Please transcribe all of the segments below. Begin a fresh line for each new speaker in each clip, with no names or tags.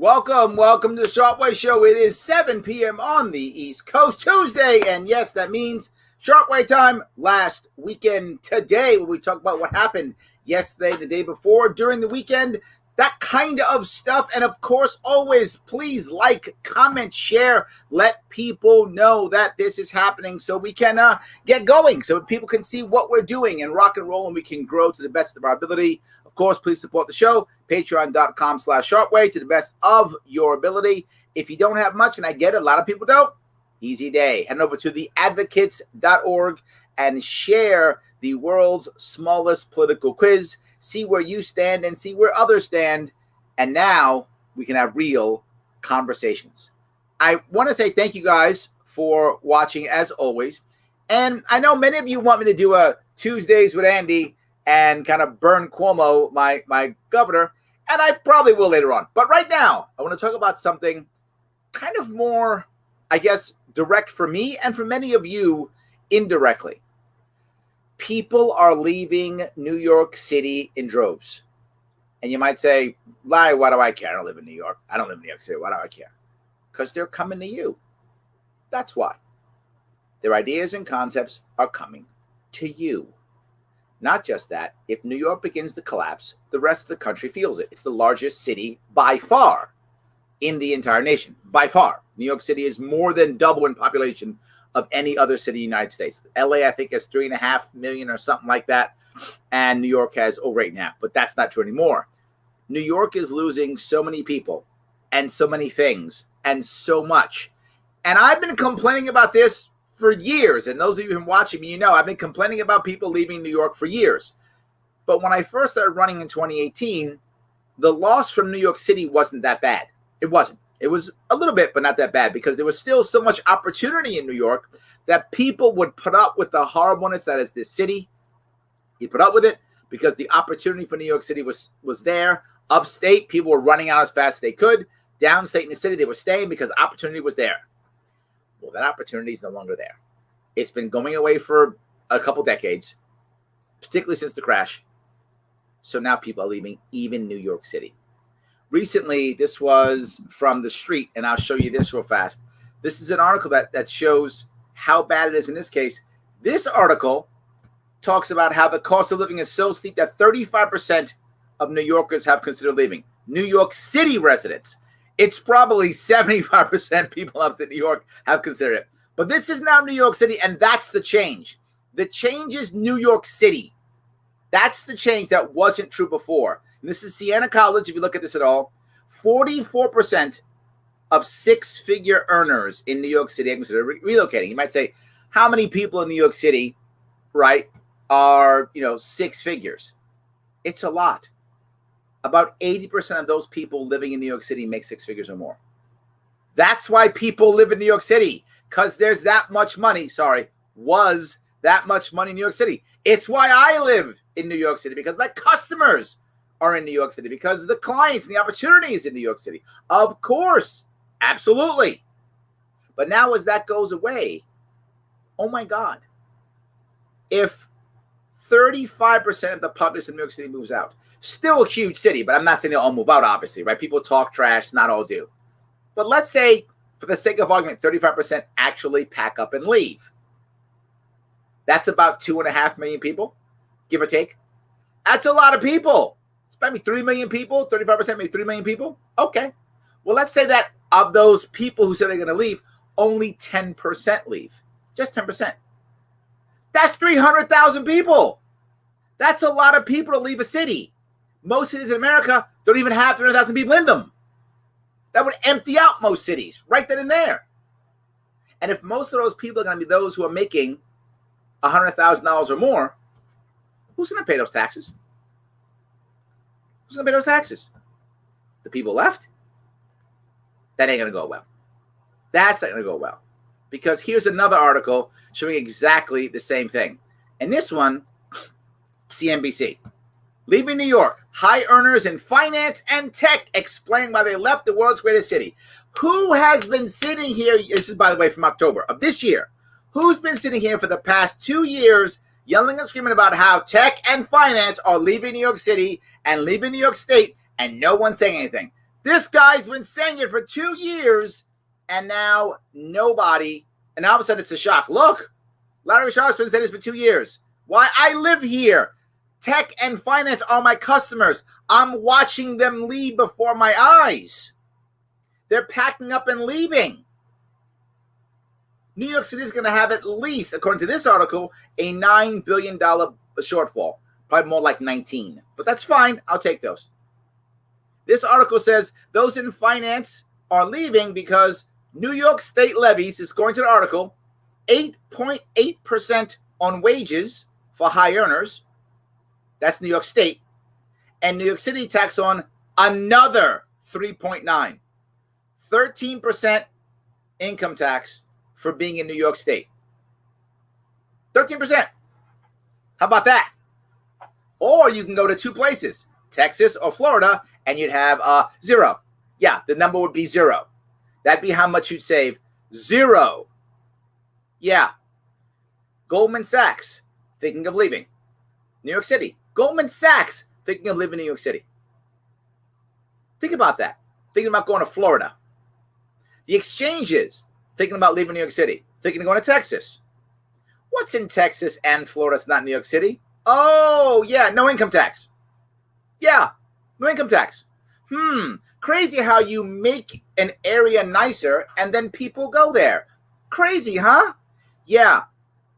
Welcome to the Sharpe Way Show. It is 7 p.m. on the East Coast Tuesday, and yes, that means Sharpe Way time. Last weekend today, when we talk about what happened yesterday, the day before, during the weekend, that kind of stuff. And of course, always please like, comment, share, let people know that this is happening so we can get going, so people can see what we're doing and rock and roll, and we can grow to the best of our ability. Of course, please support the show, patreon.com/sharpeway, to the best of your ability. If you don't have much, and I get it, a lot of people don't, easy day. Head over to theadvocates.org and share the world's smallest political quiz. See where you stand and see where others stand. And now we can have real conversations. I want to say thank you guys for watching as always. And I know many of you want me to do a Tuesdays with Andy and kind of burn Cuomo, my governor, and I probably will later on. But right now, I want to talk about something kind of more, I guess, direct for me and for many of you indirectly. People are leaving New York City in droves. And you might say, Larry, why do I care? I don't live in New York. I don't live in New York City. Why do I care? Because they're coming to you. That's why. Their ideas and concepts are coming to you. Not just that, if New York begins to collapse, the rest of the country feels it. It's the largest city by far in the entire nation. By far. New York City is more than double in population of any other city in the United States. LA, I think, has 3.5 million or something like that. And New York has over 8.5. But that's not true anymore. New York is losing so many people and so many things and so much. And I've been complaining about this for years, and those of you who've been watching me, you know I've been complaining about people leaving New York for years. But when I first started running in 2018, the loss from New York City wasn't that bad. It wasn't. It was a little bit, but not that bad, because there was still so much opportunity in New York that people would put up with the horribleness that is this city. You put up with it because the opportunity for New York City was there. Upstate, people were running out as fast as they could. Downstate in the city, they were staying because opportunity was there. Well, that opportunity is no longer there. It's been going away for a couple decades, particularly since the crash. So now people are leaving even New York City. Recently, this was from The Street, and I'll show you this real fast. This is an article that shows how bad it is in this case. This article talks about how the cost of living is so steep that 35% of New Yorkers have considered leaving. New York City residents. It's probably 75% people up in New York have considered it. But this is now New York City, and that's the change. The change is New York City. That's the change that wasn't true before. And this is Siena College, if you look at this at all. 44% of six-figure earners in New York City are considered relocating. You might say, how many people in New York City, right, are, six figures? It's a lot. About 80% of those people living in New York City make six figures or more. That's why people live in New York City, because there's that much money. Was that much money in New York City. It's why I live in New York City, because my customers are in New York City, because the clients and the opportunities in New York City. Of course, absolutely. But now as that goes away, oh my God, if 35% of the population of New York City moves out, still a huge city, but I'm not saying they'll all move out, obviously, right? People talk trash, not all do. But let's say, for the sake of argument, 35% actually pack up and leave. That's about 2.5 million people, give or take. That's a lot of people. It's maybe 3 million people, 35%, maybe 3 million people. Okay. Well, let's say that of those people who said they're going to leave, only 10% leave. Just 10%. That's 300,000 people. That's a lot of people to leave a city. Most cities in America don't even have 300,000 people in them. That would empty out most cities right then and there. And if most of those people are going to be those who are making $100,000 or more, who's going to pay those taxes? Who's going to pay those taxes? The people left? That ain't going to go well. That's not going to go well. Because here's another article showing exactly the same thing. And this one, CNBC. Leaving New York, high earners in finance and tech explain why they left the world's greatest city. Who has been sitting here? This is, by the way, from October of this year. Who's been sitting here for the past 2 years yelling and screaming about how tech and finance are leaving New York City and leaving New York State, and no one's saying anything? This guy's been saying it for 2 years, and now nobody, and all of a sudden it's a shock. Look, Larry Sharpe's been saying this for 2 years. Why? I live here. Tech and finance are my customers. I'm watching them leave before my eyes. They're packing up and leaving. New York City is going to have at least, according to this article, a $9 billion shortfall. Probably more like 19. But that's fine. I'll take those. This article says those in finance are leaving because New York state levies, according to the article, 8.8% on wages for high earners. That's New York State. And New York City tax on another 3.9. 13% income tax for being in New York State. 13%. How about that? Or you can go to two places, Texas or Florida, and you'd have 0. Yeah, the number would be 0. That'd be how much you'd save. 0. Yeah. Goldman Sachs, thinking of leaving. New York City. Goldman Sachs, thinking of leaving New York City. Think about that. Thinking about going to Florida. The exchanges, thinking about leaving New York City. Thinking of going to Texas. What's in Texas and Florida? It's not New York City. Oh, yeah, no income tax. Yeah, no income tax. Crazy how you make an area nicer and then people go there. Crazy, huh? Yeah,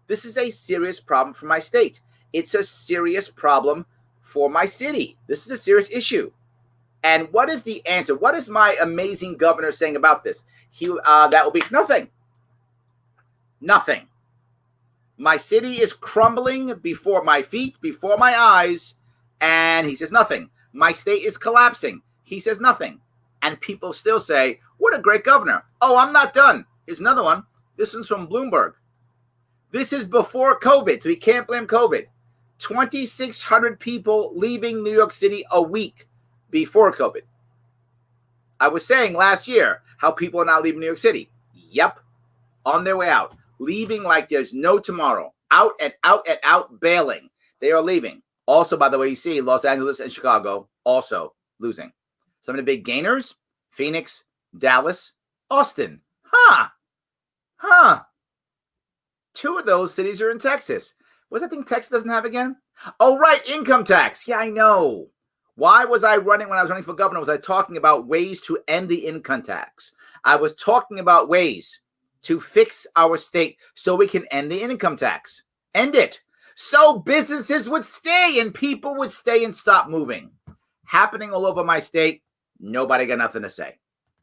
this is a serious problem for my state. It's a serious problem for my city. This is a serious issue. And what is the answer? What is my amazing governor saying about this? That will be nothing. Nothing. My city is crumbling before my feet, before my eyes, and he says nothing. My state is collapsing. He says nothing. And people still say, what a great governor. Oh, I'm not done. Here's another one. This one's from Bloomberg. This is before COVID, so he can't blame COVID. 2,600 people leaving New York City a week before COVID. I was saying last year how people are now leaving New York City. Yep. On their way out. Leaving like there's no tomorrow. Out and out and out, bailing. They are leaving. Also, by the way, you see Los Angeles and Chicago also losing. Some of the big gainers, Phoenix, Dallas, Austin. Two of those cities are in Texas. What's that thing Texas doesn't have again? Oh, right, income tax. Yeah, I know. Why was I running when I was running for governor? Was I talking about ways to end the income tax? I was talking about ways to fix our state so we can end the income tax. End it. So businesses would stay and people would stay and stop moving. Happening all over my state. Nobody got nothing to say.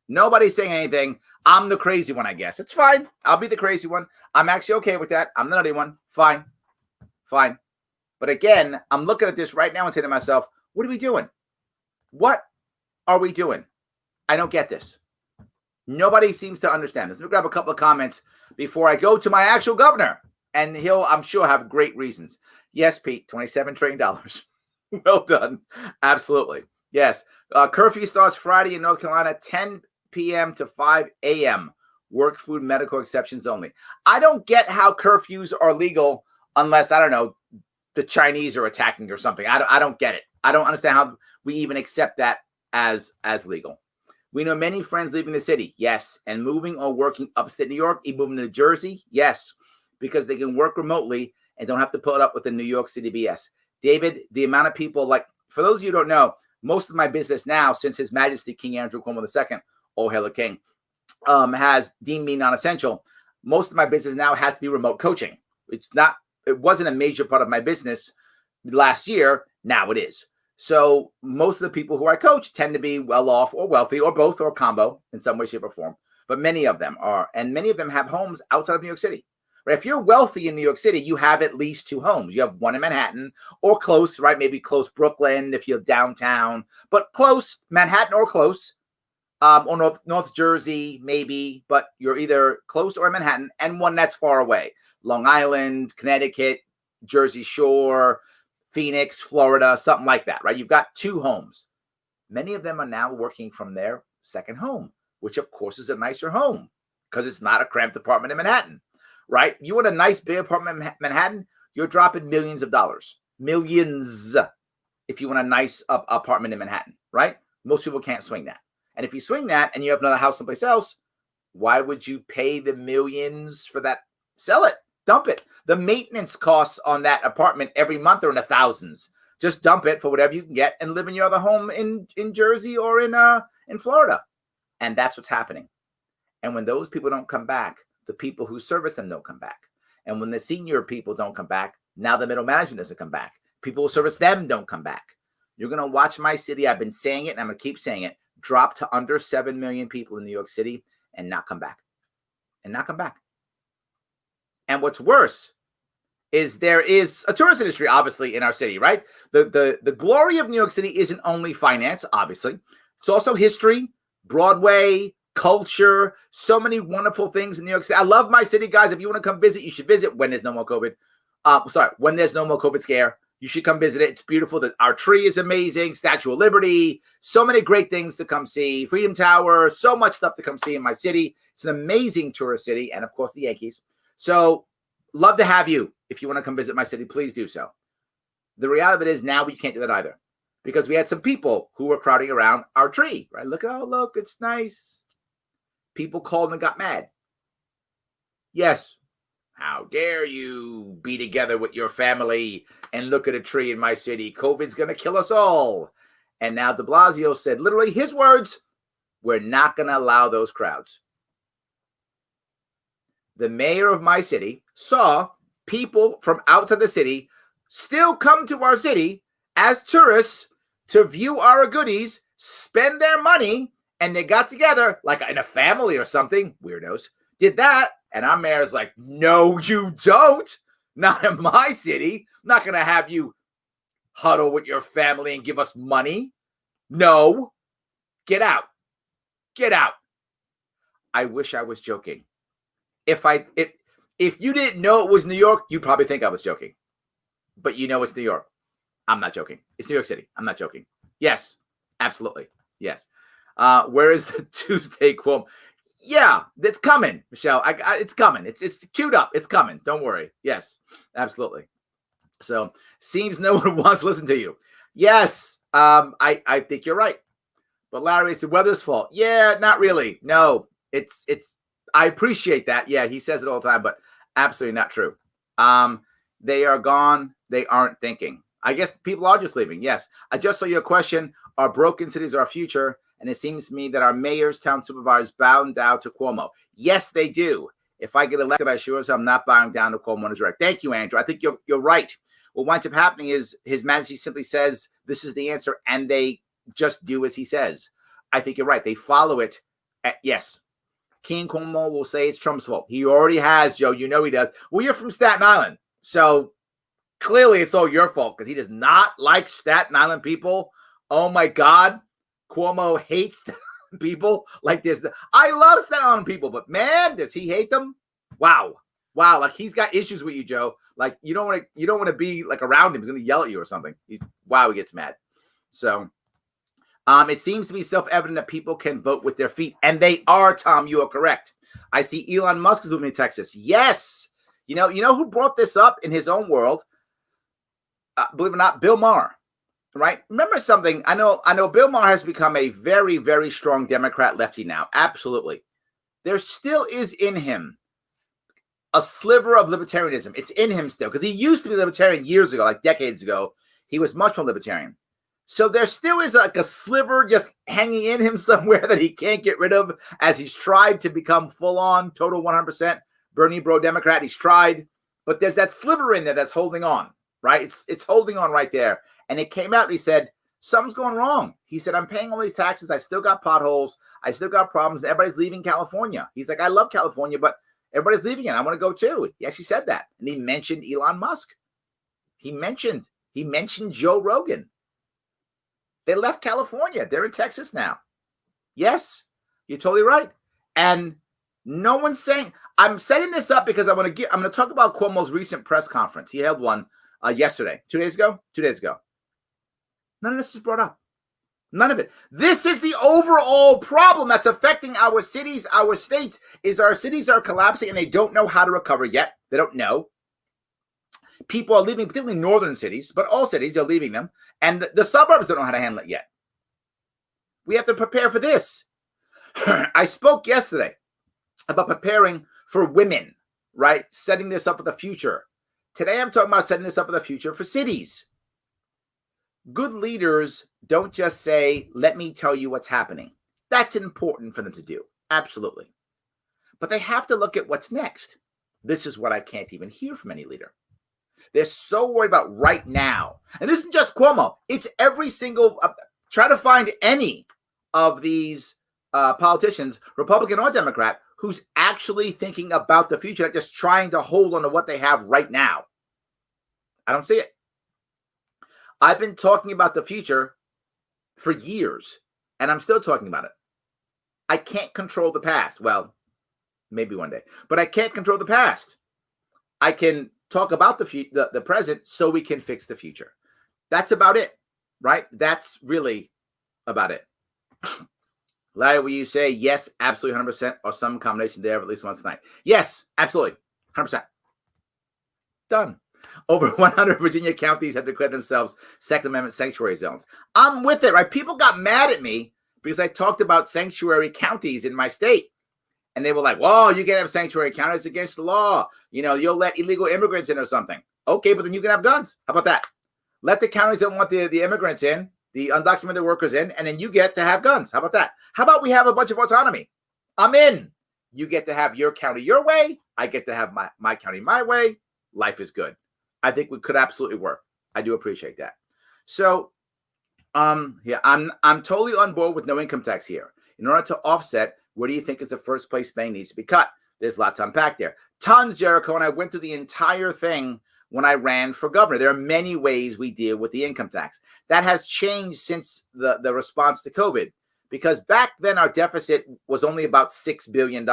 Nobody's saying anything. I'm the crazy one, I guess. It's fine. I'll be the crazy one. I'm actually okay with that. I'm the nutty one. Fine. But again, I'm looking at this right now and saying to myself, what are we doing? What are we doing? I don't get this. Nobody seems to understand this. Let me grab a couple of comments before I go to my actual governor. And he'll, I'm sure, have great reasons. Yes, Pete, $27 trillion. Well done. Absolutely. Yes. Curfew starts Friday in North Carolina, 10 p.m. to 5 a.m. Work, food, medical exceptions only. I don't get how curfews are legal unless, I don't know, the Chinese are attacking or something. I don't get it. I don't understand how we even accept that as legal. We know many friends leaving the city. Yes. And moving or working upstate New York, even moving to Jersey. Yes. Because they can work remotely and don't have to put up with the New York City BS. David, the amount of people, like, for those of you who don't know, most of my business now, since His Majesty King Andrew Cuomo II, oh, hail the king, has deemed me non-essential. Most of my business now has to be remote coaching. It wasn't a major part of my business last year. Now it is. So most of the people who I coach tend to be well off or wealthy or both or a combo in some way, shape, or form. But many of them are, and many of them have homes outside of New York City. Right? If you're wealthy in New York City, you have at least 2 homes. You have one in Manhattan or close, right? Maybe close Brooklyn if you're downtown, but close Manhattan or close, or North Jersey maybe, but you're either close or in Manhattan, and one that's far away. Long Island, Connecticut, Jersey Shore, Phoenix, Florida, something like that, right? You've got 2 homes. Many of them are now working from their second home, which of course is a nicer home because it's not a cramped apartment in Manhattan. Right? You want a nice big apartment in Manhattan, you're dropping millions of dollars. Millions if you want a nice apartment in Manhattan, right? Most people can't swing that. And if you swing that and you have another house someplace else, why would you pay the millions for that? Sell it, dump it. The maintenance costs on that apartment every month are in the thousands. Just dump it for whatever you can get and live in your other home in Jersey or in Florida. And that's what's happening. And when those people don't come back, the people who service them don't come back. And when the senior people don't come back, now the middle management doesn't come back. People who service them don't come back. You're going to watch my city. I've been saying it, and I'm going to keep saying it. Drop to under 7 million people in New York City and not come back. And not come back. And what's worse is there is a tourist industry, obviously, in our city, right? The glory of New York City isn't only finance, obviously. It's also history, Broadway, culture, so many wonderful things in New York City. I love my city, guys. If you want to come visit, you should visit when there's no more COVID. When there's no more COVID scare. You should come visit it. It's beautiful. Our tree is amazing. Statue of Liberty. So many great things to come see. Freedom Tower. So much stuff to come see in my city. It's an amazing tourist city. And, of course, the Yankees. So, love to have you. If you want to come visit my city, please do so. The reality of it is now we can't do that either. Because we had some people who were crowding around our tree. Right? Look, it's nice. People called and got mad. Yes. How dare you be together with your family and look at a tree in my city? COVID's going to kill us all. And now de Blasio said, literally his words, we're not going to allow those crowds. The mayor of my city saw people from outside the city still come to our city as tourists to view our goodies, spend their money, and they got together like in a family or something, weirdos, did that. And our mayor's like, no, you don't. Not in my city. I'm not going to have you huddle with your family and give us money. No. Get out. Get out. I wish I was joking. If you didn't know it was New York, you'd probably think I was joking. But you know it's New York. I'm not joking. It's New York City. I'm not joking. Yes. Absolutely. Yes. Where is the Tuesday quote? Yeah, it's coming, Michelle. It's coming. It's queued up. It's coming. Don't worry. Yes, absolutely. So seems no one wants to listen to you. Yes, I think you're right. But Larry, it's the weather's fault. Yeah, not really. No, it's. I appreciate that. Yeah, he says it all the time, but absolutely not true. They are gone. They aren't thinking. I guess people are just leaving. Yes, I just saw your question. Are broken cities our future? And it seems to me that our mayors, town supervisors, bow down to Cuomo. Yes, they do. If I get elected, I sure as I'm not bowing down to Cuomo. Is right. Thank you, Andrew. I think you're right. What winds up happening is His Majesty simply says, this is the answer, and they just do as he says. I think you're right. They follow it. Yes. King Cuomo will say it's Trump's fault. He already has, Joe. You know he does. Well, you're from Staten Island. So clearly it's all your fault because he does not like Staten Island people. Oh, my God. Cuomo hates people like this. I love Staten Island people, but man, does he hate them? Wow. Like he's got issues with you, Joe. Like you don't want to be like around him. He's going to yell at you or something. He gets mad. So it seems to be self-evident that people can vote with their feet, and they are, Tom. You are correct. I see Elon Musk is moving to Texas. Yes. You know who brought this up in his own world? Believe it or not, Bill Maher. Right? Remember something. I know Bill Maher has become a very, very strong Democrat lefty now. Absolutely. There still is in him a sliver of libertarianism. It's in him still because he used to be libertarian years ago, like decades ago. He was much more libertarian. So there still is like a sliver just hanging in him somewhere that he can't get rid of as he's tried to become full on, total 100% Bernie bro Democrat. He's tried, but there's that sliver in there that's holding on, right? It's holding on right there. And it came out and he said, something's going wrong. He said, I'm paying all these taxes. I still got potholes. I still got problems. And everybody's leaving California. He's like, I love California, but everybody's leaving it. I want to go too. He actually said that. And he mentioned Elon Musk. He mentioned Joe Rogan. They left California. They're in Texas now. Yes, you're totally right. And no one's saying, I'm setting this up because I'm going to talk about Cuomo's recent press conference. He held one yesterday, 2 days ago. None of this is brought up. None of it. This is the overall problem that's affecting our cities, our states, is our cities are collapsing and they don't know how to recover yet. They don't know. People are leaving, particularly northern cities, but all cities are leaving them. And the suburbs don't know how to handle it yet. We have to prepare for this. I spoke yesterday about preparing for women, right? Setting this up for the future. Today, I'm talking about setting this up for the future for cities. Good leaders don't just say, let me tell you what's happening. That's important for them to do. Absolutely. But they have to look at what's next. This is what I can't even hear from any leader. They're so worried about right now. And this isn't just Cuomo. It's every single, try to find any of these politicians, Republican or Democrat, who's actually thinking about the future, not just trying to hold on to what they have right now. I don't see it. I've been talking about the future for years, and I'm still talking about it. I can't control the past. Well, maybe one day, but I can't control the past. I can talk about the present so we can fix the future. That's about it, right? That's really about it. Larry, will you say yes, absolutely 100%, or some combination there of at least once tonight? Yes, absolutely, 100%. Done. Over 100 Virginia counties have declared themselves Second Amendment sanctuary zones. I'm with it, right? People got mad at me because I talked about sanctuary counties in my state. And they were like, well, you can't have sanctuary counties. It's against the law. You know, you'll let illegal immigrants in or something. Okay, but then you can have guns. How about that? Let the counties that want the immigrants in, the undocumented workers in, and then you get to have guns. How about that? How about we have a bunch of autonomy? I'm in. You get to have your county your way. I get to have my county my way. Life is good. I think we could absolutely work. I do appreciate that. So, yeah, I'm totally on board with no income tax here. In order to offset, where do you think is the first place spending needs to be cut? There's lots to unpack there. Tons, Jericho, and I went through the entire thing when I ran for governor. There are many ways we deal with the income tax. That has changed since the response to COVID, because back then our deficit was only about $6 billion.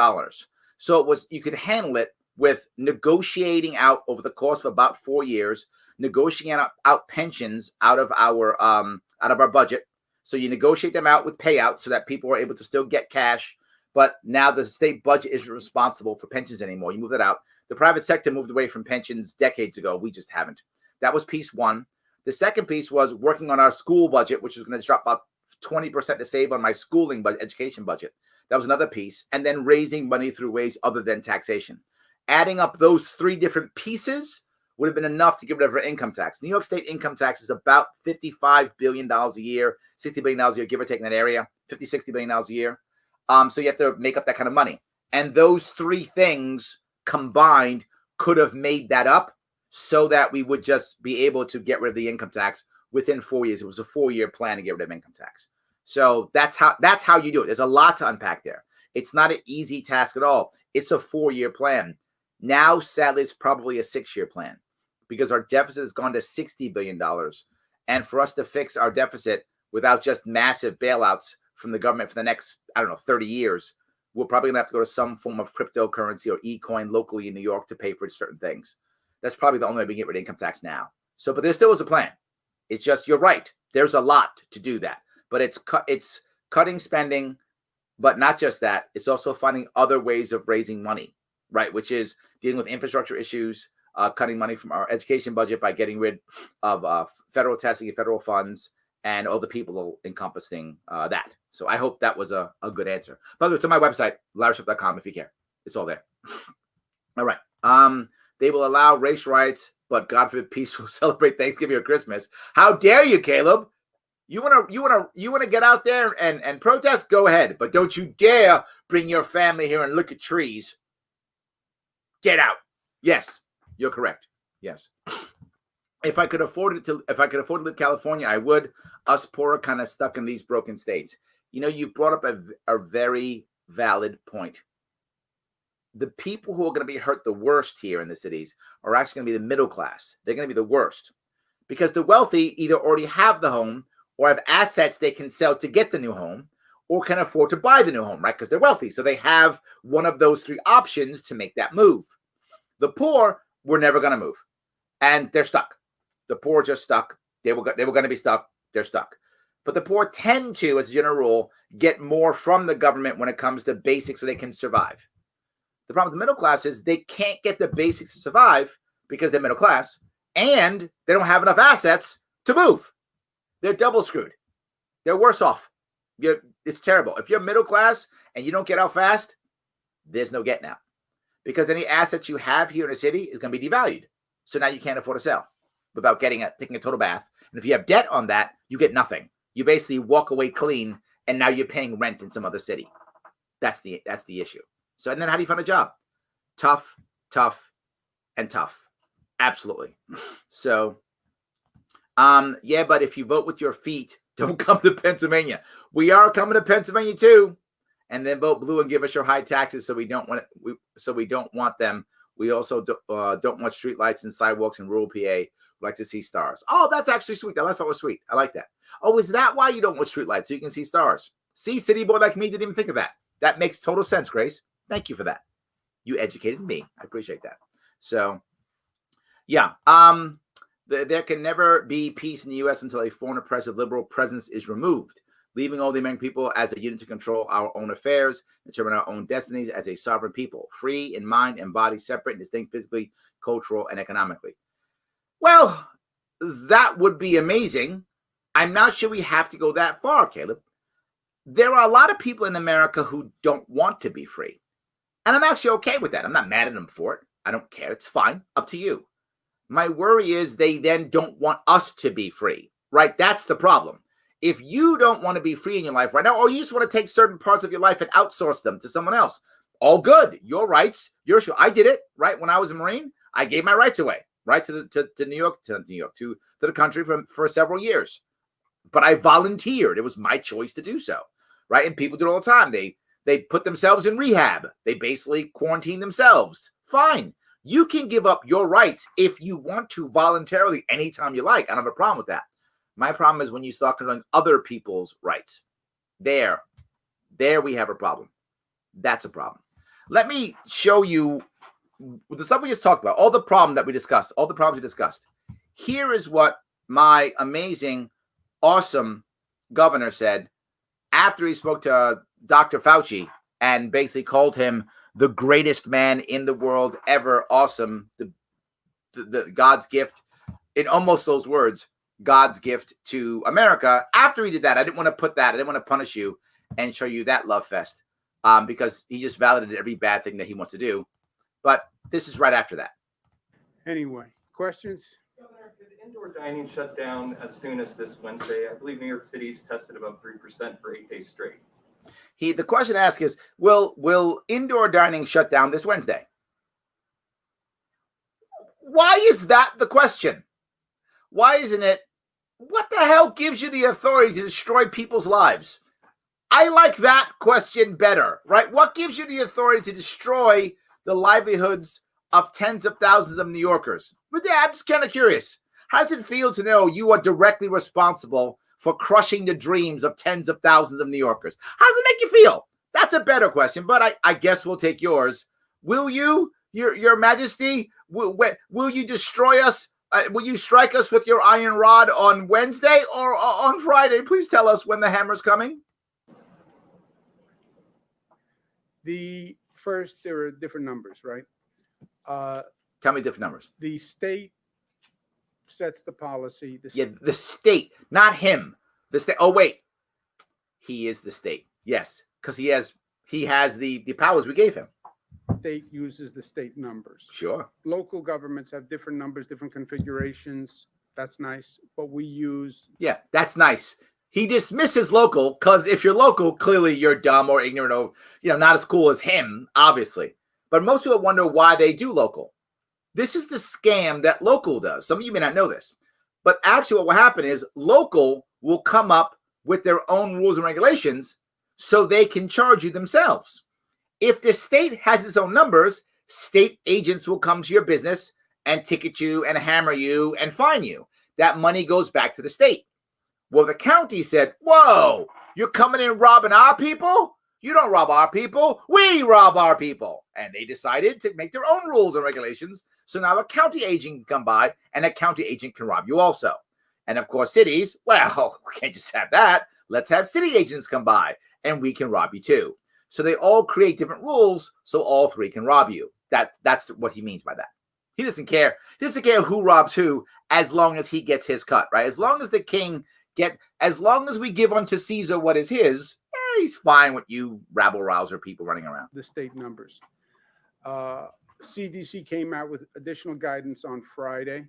So it was, you could handle it with negotiating out over the course of about 4 years, negotiating out pensions out of our budget. So you negotiate them out with payouts so that people are able to still get cash. But now the state budget isn't responsible for pensions anymore. You move that out. The private sector moved away from pensions decades ago. We just haven't. That was piece one. The second piece was working on our school budget, which was going to drop about 20% to save on my schooling education budget. That was another piece. And then raising money through ways other than taxation. Adding up those three different pieces would have been enough to get rid of our income tax. New York State income tax is about $55 billion a year, $60 billion a year, give or take in that area, $50-60 billion a year. So you have to make up that kind of money. And those three things combined could have made that up so that we would just be able to get rid of the income tax within 4 years. It was a 4-year plan to get rid of income tax. So that's how you do it. There's a lot to unpack there. It's not an easy task at all. It's a 4-year plan. Now, sadly, it's probably a 6-year plan because our deficit has gone to $60 billion. And for us to fix our deficit without just massive bailouts from the government for the next, 30 years, we're probably going to have to go to some form of cryptocurrency or e-coin locally in New York to pay for certain things. That's probably the only way we can get rid of income tax now. So, but there still is a plan. It's just, you're right. There's a lot to do that. But it's cutting spending, but not just that. It's also finding other ways of raising money, right? Which is dealing with infrastructure issues, cutting money from our education budget by getting rid of federal testing and federal funds and all the people encompassing that. So I hope that was a good answer. By the way, it's on my website, LarrySharpe.com, if you care. It's all there. All right. They will allow race riots, but God forbid peace will celebrate Thanksgiving or Christmas. How dare you, Caleb? You wanna get out there and protest? Go ahead, but don't you dare bring your family here and look at trees. Get out. Yes, you're correct. Yes. If I could afford to live in California, I would. Us poor are kind of stuck in these broken states. You brought up a very valid point. The people who are going to be hurt the worst here in the cities are actually going to be the middle class. They're going to be the worst because the wealthy either already have the home or have assets they can sell to get the new home or can afford to buy the new home, right? Because they're wealthy. So they have one of those three options to make that move. The poor were never going to move and they're stuck. The poor are just stuck. They were going to be stuck. They're stuck. But the poor tend to, as a general rule, get more from the government when it comes to basics so they can survive. The problem with the middle class is they can't get the basics to survive because they're middle class and they don't have enough assets to move. They're double screwed. They're worse off. It's terrible. If you're middle class and you don't get out fast, there's no getting out, because any assets you have here in the city is going to be devalued. So now you can't afford to sell without taking a total bath. And if you have debt on that, you get nothing. You basically walk away clean, and now you're paying rent in some other city. That's the issue. So, and then how do you find a job? Tough, and tough. Absolutely. So, yeah, but if you vote with your feet, don't come to Pennsylvania. We are coming to Pennsylvania too, and then vote blue and give us your high taxes. So we don't want them. We also don't want streetlights and sidewalks in rural PA. We'd like to see stars. Oh, that's actually sweet. That last part was sweet. I like that. Oh, is that why you don't want streetlights? So you can see stars. See, city boy like me didn't even think of that. That makes total sense, Grace. Thank you for that. You educated me. I appreciate that. So, yeah. There can never be peace in the U.S. until a foreign oppressive liberal presence is removed, leaving all the American people as a unit to control our own affairs, determine our own destinies as a sovereign people, free in mind and body, separate and distinct physically, cultural, and economically. Well, that would be amazing. I'm not sure we have to go that far, Caleb. There are a lot of people in America who don't want to be free. And I'm actually okay with that. I'm not mad at them for it. I don't care. It's fine. Up to you. My worry is they then don't want us to be free, right? That's the problem. If you don't want to be free in your life right now, or you just want to take certain parts of your life and outsource them to someone else, all good. Your rights, your show. I did it, right? When I was a Marine, I gave my rights away, right? To New York, to the country for several years. But I volunteered. It was my choice to do so, right? And people do it all the time. They put themselves in rehab. They basically quarantine themselves. Fine. You can give up your rights if you want to voluntarily anytime you like. I don't have a problem with that. My problem is when you start controlling other people's rights. There we have a problem. That's a problem. Let me show you the stuff we just talked about, all the problems we discussed. Here is what my amazing, awesome governor said after he spoke to Dr. Fauci and basically called him the greatest man in the world ever. Awesome. The God's gift, in almost those words, God's gift to America. After he did that, I didn't want to put that. I didn't want to punish you and show you that love fest because he just validated every bad thing that he wants to do. But this is right after that.
Anyway, questions?
Governor, could indoor dining shut down as soon as this Wednesday? I believe New York City's tested above 3% for 8 days straight.
The question asked is, will indoor dining shut down this Wednesday? Why is that the question? Why isn't it, what the hell gives you the authority to destroy people's lives? I like that question better, right? What gives you the authority to destroy the livelihoods of tens of thousands of New Yorkers? But yeah, I'm just kind of curious. How does it feel to know you are directly responsible for crushing the dreams of tens of thousands of New Yorkers? How does it make you feel? That's a better question, but I guess we'll take yours. Will you, your Majesty, will you destroy us? Will you strike us with your iron rod on Wednesday or on Friday? Please tell us when the hammer's coming.
There are different numbers, right?
Tell me different numbers.
The state sets the policy.
The state, not him. The state. Oh, wait. He is the state. Yes, because he has the powers we gave him.
State uses the state numbers.
Sure.
Local governments have different numbers, different configurations. That's nice. But we use...
Yeah, that's nice. He dismisses local because if you're local, clearly you're dumb or ignorant or, not as cool as him, obviously. But most people wonder why they do local. This is the scam that local does. Some of you may not know this. But actually what will happen is local will come up with their own rules and regulations so they can charge you themselves. If the state has its own numbers, state agents will come to your business and ticket you and hammer you and fine you. That money goes back to the state. Well, the county said, whoa, you're coming in robbing our people? You don't rob our people. We rob our people. And they decided to make their own rules and regulations. So now a county agent can come by and a county agent can rob you also. And of course, cities, well, we can't just have that. Let's have city agents come by and we can rob you too. So they all create different rules so all three can rob you. That's what he means by that. He doesn't care. He doesn't care who robs who as long as he gets his cut, right? As long as the king As long as we give unto Caesar what is his, he's fine with you rabble-rouser people running around.
The state numbers. CDC came out with additional guidance on Friday.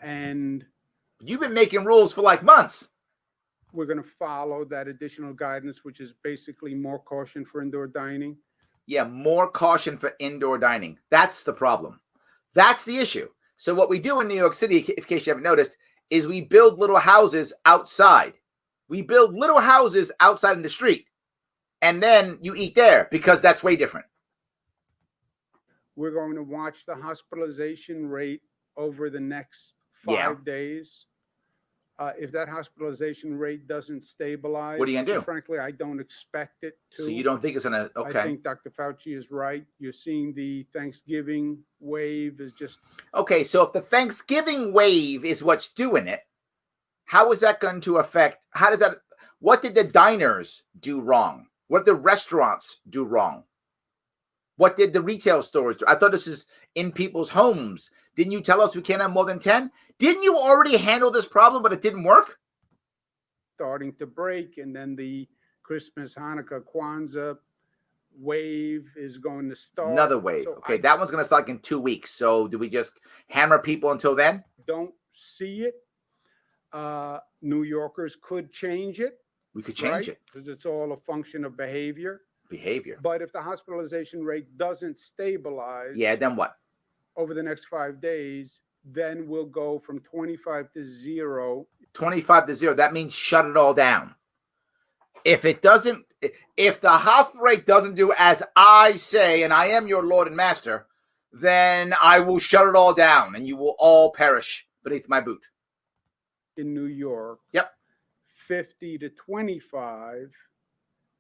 And
you've been making rules for like months.
We're going to follow that additional guidance, which is basically more caution for indoor dining.
Yeah, more caution for indoor dining. That's the problem. That's the issue. So what we do in New York City, in case you haven't noticed, is we build little houses outside. We build little houses outside in the street. And then you eat there because that's way different.
We're going to watch the hospitalization rate over the next 5 days. If that hospitalization rate doesn't stabilize,
what are you going to do?
Frankly, I don't expect it to.
So you don't think it's going to, okay.
I think Dr. Fauci is right. You're seeing the Thanksgiving wave is just.
Okay, so if the Thanksgiving wave is what's doing it, how is that going to affect, what did the diners do wrong? What did the restaurants do wrong? What did the retail stores do? I thought this is in people's homes. Didn't you tell us we can't have more than 10? Didn't you already handle this problem, but it didn't work?
Starting to break, and then the Christmas, Hanukkah, Kwanzaa wave is going to start.
Another wave. So okay, that one's going to start in 2 weeks. So do we just hammer people until then?
Don't see it. New Yorkers could change it.
We could change it.
Because it's all a function of behavior. But if the hospitalization rate doesn't stabilize.
Yeah, then what?
Over the next 5 days, then we'll go from 25 to 0.
25 to 0. That means shut it all down. If the hospital rate doesn't do as I say, and I am your Lord and Master, then I will shut it all down and you will all perish beneath my boot.
In New York.
Yep.
50 to 25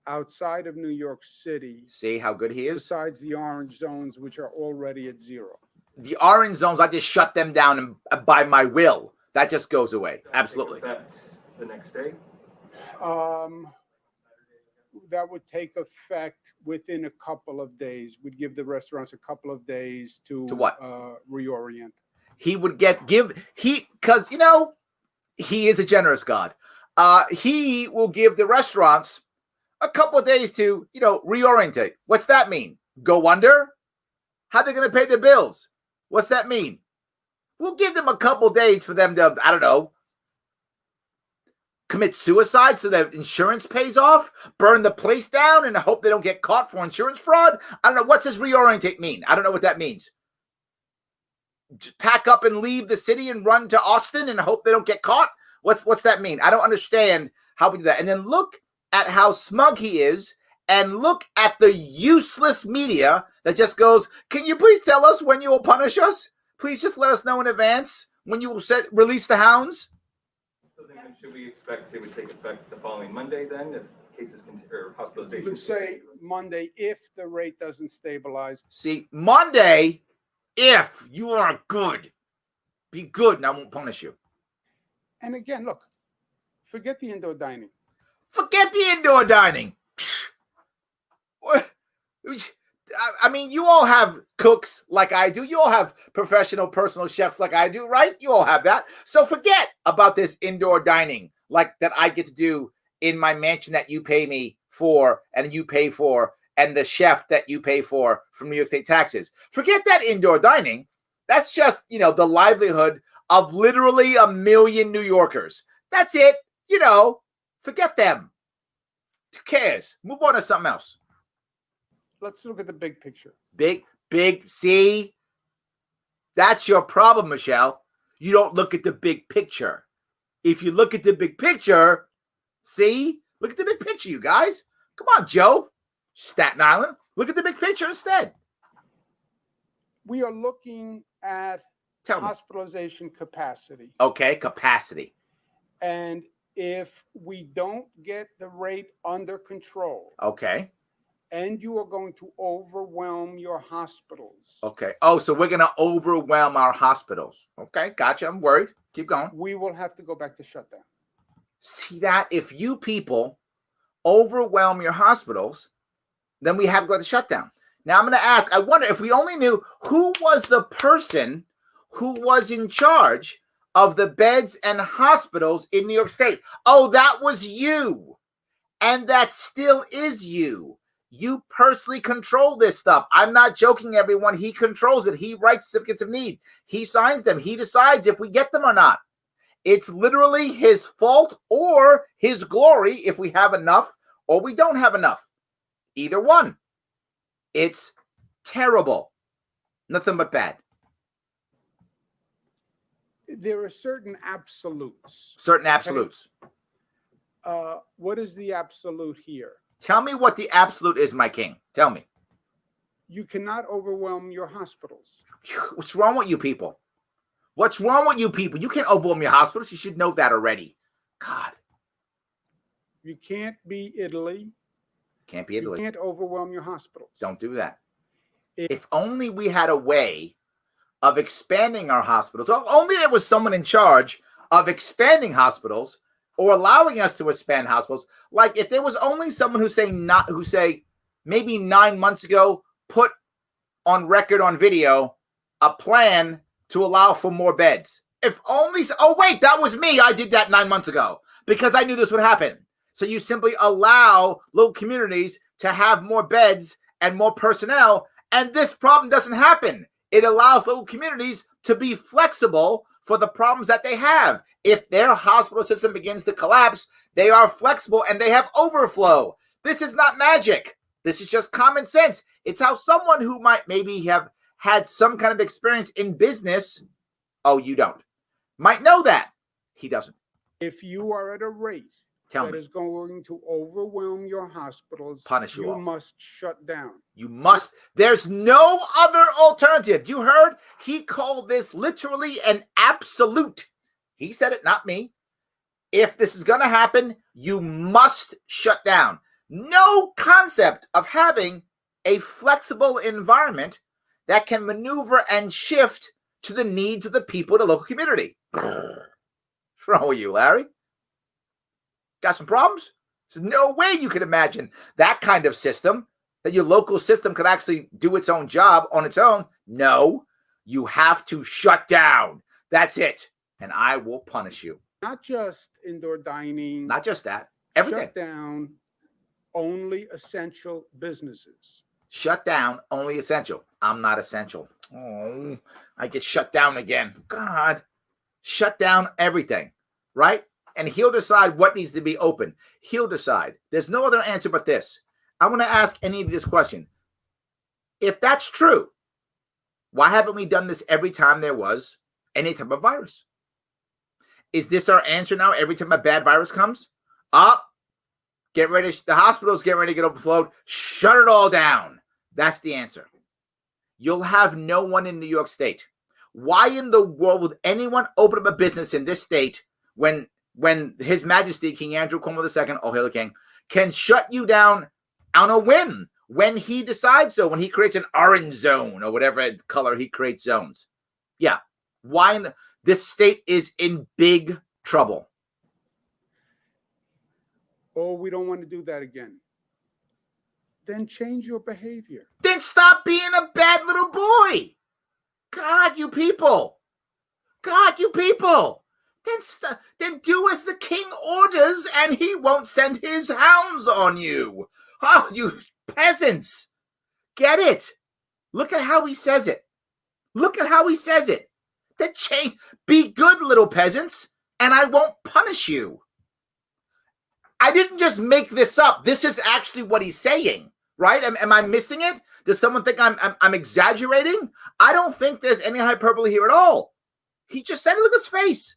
outside of New York City.
See how good he is?
Besides the orange zones, which are already at 0.
The orange zones, I just shut them down and by my will. That just goes away. Absolutely.
The next day?
That would take effect within a couple of days. We'd give the restaurants a couple of days to
what?
Reorient.
He would because, he is a generous God. He will give the restaurants a couple of days to, reorientate. What's that mean? Go under? How are they going to pay the bills? What's that mean? We'll give them a couple days for them to, I don't know, commit suicide so that insurance pays off, burn the place down and hope they don't get caught for insurance fraud. I don't know. What's this reorientate mean? I don't know what that means. Just pack up and leave the city and run to Austin and hope they don't get caught? What's that mean? I don't understand how we do that. And then look at how smug he is, and look at the useless media that just goes, can you please tell us when you will punish us? Please just let us know in advance when you will release the hounds.
So then should we expect it would take effect the following Monday then, if cases or hospitalization?
You would say Monday if the rate doesn't stabilize.
See, Monday, if you are good, be good and I won't punish you.
And again, look, forget the indoor dining.
Forget the indoor dining. What? I mean, you all have cooks like I do. You all have professional personal chefs like I do, right? You all have that. So forget about this indoor dining like that I get to do in my mansion that you pay me for and you pay for and the chef that you pay for from New York State taxes. Forget that indoor dining. That's just, the livelihood of literally 1 million New Yorkers. That's it. Forget them. Who cares? Move on to something else.
Let's look at the big picture.
Big, see? That's your problem, Michelle. You don't look at the big picture. If you look at the big picture, see? Look at the big picture, you guys. Come on, Joe. Staten Island. Look at the big picture instead.
We are looking at hospitalization capacity.
Okay, capacity.
And if we don't get the rate under control.
Okay.
And you are going to overwhelm your hospitals.
Okay. Oh, so we're going to overwhelm our hospitals. Okay, gotcha. I'm worried. Keep going.
We will have to go back to shutdown.
See that? If you people overwhelm your hospitals, then we have to go to shutdown. Now I'm going to ask, I wonder if we only knew who was the person who was in charge of the beds and hospitals in New York State. Oh, that was you. And that still is you. You personally control this stuff. I'm not joking, everyone. He controls it. He writes certificates of need. He signs them. He decides if we get them or not. It's literally his fault or his glory if we have enough or we don't have enough. Either one. It's terrible. Nothing but bad.
There are certain absolutes.
Certain absolutes.
What is the absolute here?
Tell me what the absolute is, my king. Tell me.
You cannot overwhelm your hospitals.
What's wrong with you people? What's wrong with you people? You can't overwhelm your hospitals. You should know that already. God.
You can't be Italy.
Can't be Italy.
You can't overwhelm your hospitals.
Don't do that. If only we had a way of expanding our hospitals, if only there was someone in charge of expanding hospitals or allowing us to expand hospitals. Like if there was only someone who say maybe 9 months ago put on record on video a plan to allow for more beds. If only, oh wait, that was me. I did that 9 months ago because I knew this would happen. So you simply allow little communities to have more beds and more personnel, and this problem doesn't happen. It allows little communities to be flexible for the problems that they have. If their hospital system begins to collapse, they are flexible and they have overflow. This is not magic. This is just common sense. It's how someone who might maybe have had some kind of experience in business, oh, you don't, might know that. He doesn't.
If you are at a rate that is going to overwhelm your hospitals,
punish you all.
Must shut down.
You must. There's no other alternative. You heard? He called this literally an absolute. He said it, not me. If this is going to happen, you must shut down. No concept of having a flexible environment that can maneuver and shift to the needs of the people in the local community. What's wrong with you, Larry? Got some problems? There's no way you could imagine that kind of system, that your local system could actually do its own job on its own. No, you have to shut down. That's it. And I will punish you.
Not just indoor dining.
Not just that. Everything.
Shut down only essential businesses.
Shut down only essential. I'm not essential. Oh, I get shut down again. God. Shut down everything. Right? And he'll decide what needs to be open. He'll decide. There's no other answer but this. I want to ask any of this question. If that's true, why haven't we done this every time there was any type of virus? Is this our answer now every time a bad virus comes? Get ready. The hospitals get ready to get overflowed. Shut it all down. That's the answer. You'll have no one in New York State. Why in the world would anyone open up a business in this state when His Majesty King Andrew Cuomo II, oh hail the king, can shut you down on a whim when he decides so, when he creates an orange zone or whatever color he creates zones? Yeah. Why this state is in big trouble.
Oh, we don't want to do that again. Then change your behavior.
Then stop being a bad little boy. God, you people. God, you people. Then do as the king orders and he won't send his hounds on you. Oh, you peasants. Get it. Look at how he says it. Look at how he says it. Be good, little peasants, and I won't punish you. I didn't just make this up. This is actually what he's saying, right? Am I missing it? Does someone think I'm exaggerating? I don't think there's any hyperbole here at all. He just said it. Look at his face.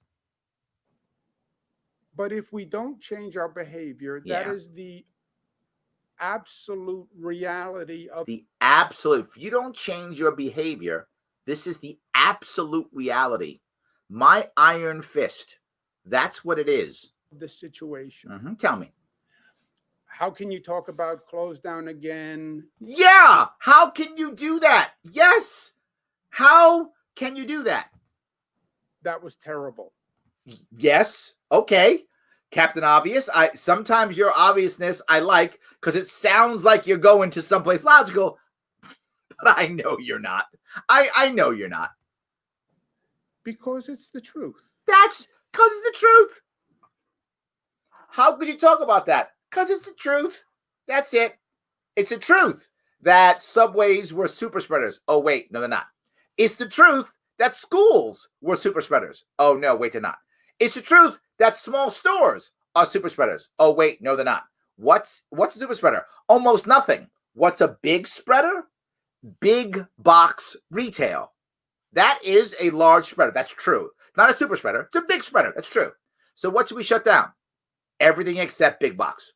But if we don't change our behavior, that is the absolute reality of
the absolute. If you don't change your behavior, this is the absolute reality. My iron fist. That's what it is.
The situation.
Tell me.
How can you talk about close down again?
Yeah. How can you do that? Yes. How can you do that?
That was terrible.
Yes. Okay. Captain Obvious. Sometimes your obviousness I like because it sounds like you're going to someplace logical, but I know you're not. I know you're not.
Because it's the truth.
That's because it's the truth. How could you talk about that? Because it's the truth. That's it. It's the truth that subways were super spreaders. Oh, wait, no, they're not. It's the truth that schools were super spreaders. Oh, no, wait, they're not. It's the truth that small stores are super spreaders. Oh, wait, no, they're not. What's a super spreader? Almost nothing. What's a big spreader? Big box retail. That is a large spreader. That's true. Not a super spreader. It's a big spreader. That's true. So what should we shut down? Everything except big box.